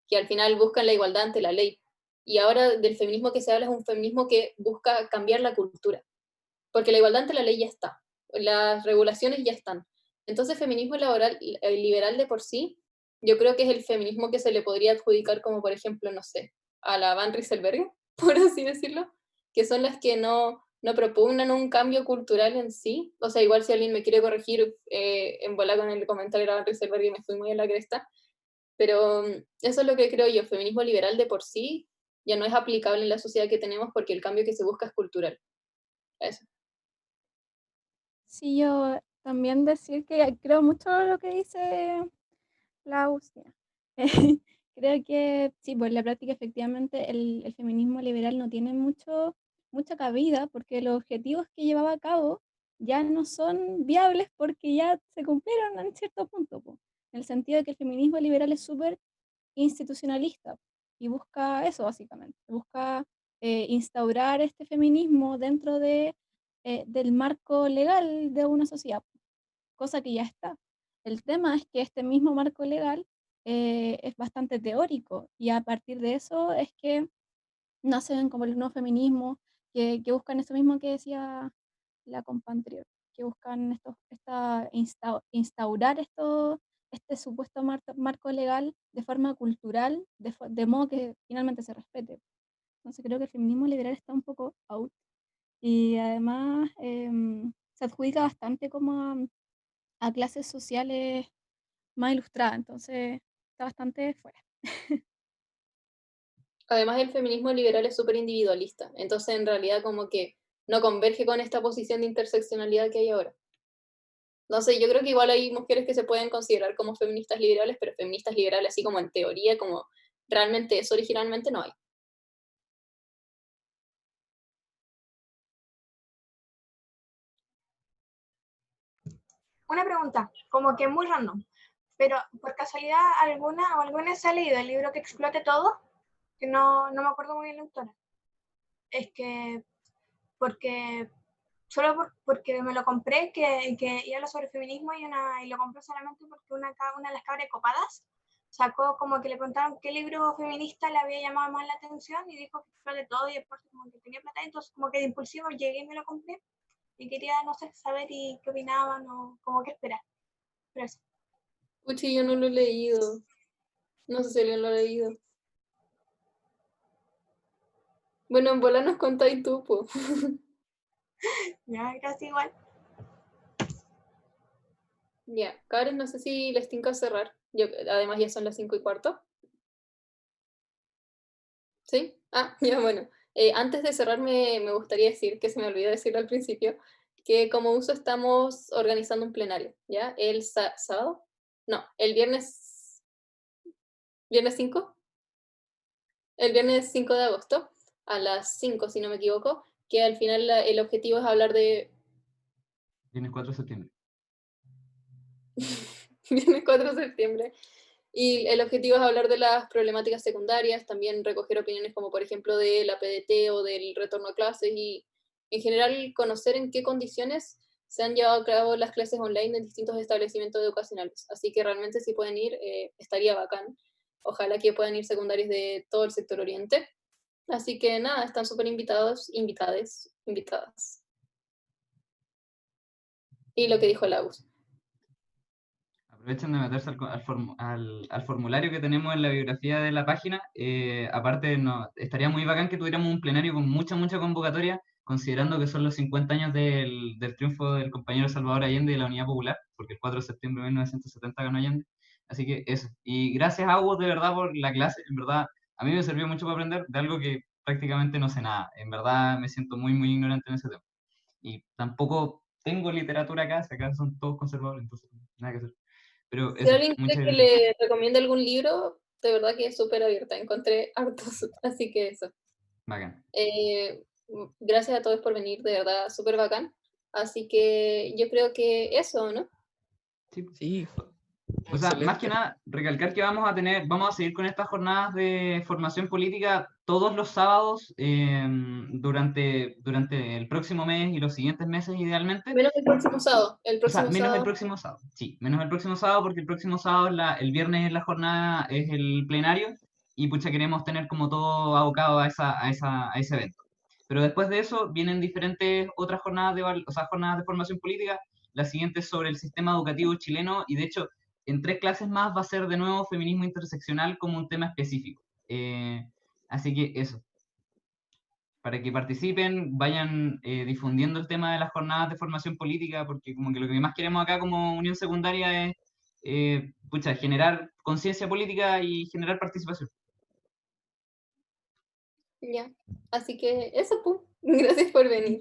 que al final buscan la igualdad ante la ley. Y ahora del feminismo que se habla es un feminismo que busca cambiar la cultura, porque la igualdad ante la ley ya está, las regulaciones ya están. Entonces, feminismo laboral, liberal de por sí, yo creo que es el feminismo que se le podría adjudicar como, por ejemplo, no sé, a la Van Rieselberghe, por así decirlo, que son las que no propugnan un cambio cultural en sí. O sea, igual si alguien me quiere corregir en bola con el comentario de la Van Rieselberghe, me fui muy en la cresta, pero eso es lo que creo yo, feminismo liberal de por sí ya no es aplicable en la sociedad que tenemos porque el cambio que se busca es cultural. Eso. Sí, yo también decir que creo mucho lo que dice la Agustina. Creo que sí, pues en la práctica efectivamente el feminismo liberal no tiene mucha cabida porque los objetivos que llevaba a cabo ya no son viables porque ya se cumplieron en cierto punto, po. En el sentido de que el feminismo liberal es súper institucionalista y busca eso básicamente, busca instaurar este feminismo dentro del marco legal de una sociedad, cosa que ya está. El tema es que este mismo marco legal es bastante teórico y a partir de eso es que nacen como los nuevos feminismos que buscan eso mismo que decía la compa anterior, que buscan instaurar este supuesto marco legal de forma cultural, de modo que finalmente se respete. Entonces creo que el feminismo liberal está un poco out y además se adjudica bastante como a clases sociales más ilustradas, entonces está bastante fuera. Además, el feminismo liberal es súper individualista, entonces en realidad como que no converge con esta posición de interseccionalidad que hay ahora. Entonces yo creo que igual hay mujeres que se pueden considerar como feministas liberales, pero feministas liberales así como en teoría, como realmente eso originalmente no hay. Una pregunta, como que muy random, pero por casualidad alguna se ha leído el libro que explote todo, que no me acuerdo muy bien la autora. Es que porque porque me lo compré, que iba sobre feminismo y lo compré solamente porque una de las cabras copadas sacó como que le preguntaron qué libro feminista le había llamado más la atención y dijo que explote todo y después como que tenía plata, entonces como que de impulsivo llegué y me lo compré y quería, no sé, saber y qué opinaban o como qué esperar. Pero eso. Uchi, yo no lo he leído. No sé si alguien lo ha leído. Bueno, en bola nos contáis tú, po. Ya, casi igual. Ya, Karen, no sé si les tinca cerrar. Yo, además ya son las 5:15. ¿Sí? Ah, ya bueno. Antes de cerrar me gustaría decir, que se me olvidó decirlo al principio, que como uso estamos organizando un plenario, ¿ya? El sábado, no, el viernes 5, el viernes 5 de agosto, a las 5 si no me equivoco, que al final el objetivo es hablar de... Viernes 4 de septiembre. Viernes 4 de septiembre. Y el objetivo es hablar de las problemáticas secundarias, también recoger opiniones como por ejemplo de la PDT o del retorno a clases y en general conocer en qué condiciones se han llevado a cabo las clases online en distintos establecimientos educacionales. Así que realmente si pueden ir, estaría bacán. Ojalá que puedan ir secundarios de todo el sector oriente. Así que nada, están súper invitados, invitadas. Y lo que dijo Laus. Aprovechen de meterse al formulario que tenemos en la biografía de la página. Aparte, estaría muy bacán que tuviéramos un plenario con mucha convocatoria, considerando que son los 50 años del triunfo del compañero Salvador Allende y de la Unidad Popular, porque el 4 de septiembre de 1970 ganó Allende. Así que eso. Y gracias a vos de verdad por la clase. En verdad, a mí me sirvió mucho para aprender de algo que prácticamente no sé nada. En verdad, me siento muy ignorante en ese tema. Y tampoco tengo literatura acá son todos conservadores, entonces nada que hacer. Pero Si eso, alguien muchas quiere que gracias. le recomiende algún libro, de verdad que es súper abierta. Encontré hartos, así que eso. Bacán. Gracias a todos por venir, de verdad, súper bacán. Así que yo creo que eso, ¿no? Sí. Sí, O sea, más que excelente. nada, recalcar que vamos a seguir con estas jornadas de formación política todos los sábados durante el próximo mes y los siguientes meses, idealmente. Menos el próximo sábado. El O sea, próximo menos el sábado. próximo sábado. Sí, menos el próximo sábado, porque el próximo sábado, el viernes es la jornada, es el plenario, y pucha, queremos tener como todo abocado a ese evento. Pero después de eso vienen diferentes otras jornadas jornadas de formación política. La siguiente es sobre el sistema educativo chileno, y de hecho, en 3 clases más va a ser de nuevo feminismo interseccional como un tema específico. Así que eso, para que participen, vayan difundiendo el tema de las jornadas de formación política, porque como que lo que más queremos acá como Unión Secundaria es pucha, generar conciencia política y generar participación. Ya. Así que eso, pues. Gracias por venir.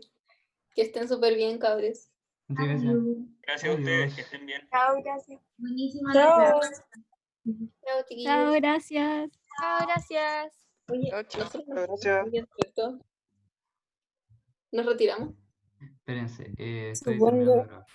Que estén súper bien, cabres. Muchas gracias. Gracias a ustedes, Adiós. que estén bien. Chao, gracias. Buenísima Chao. la clase. Chao, chiquillos. Chao, gracias. Chao, gracias. Oye, Chao, chao. nosotros Gracias. nos retiramos. Espérense, estoy Supongo. terminando de grabar.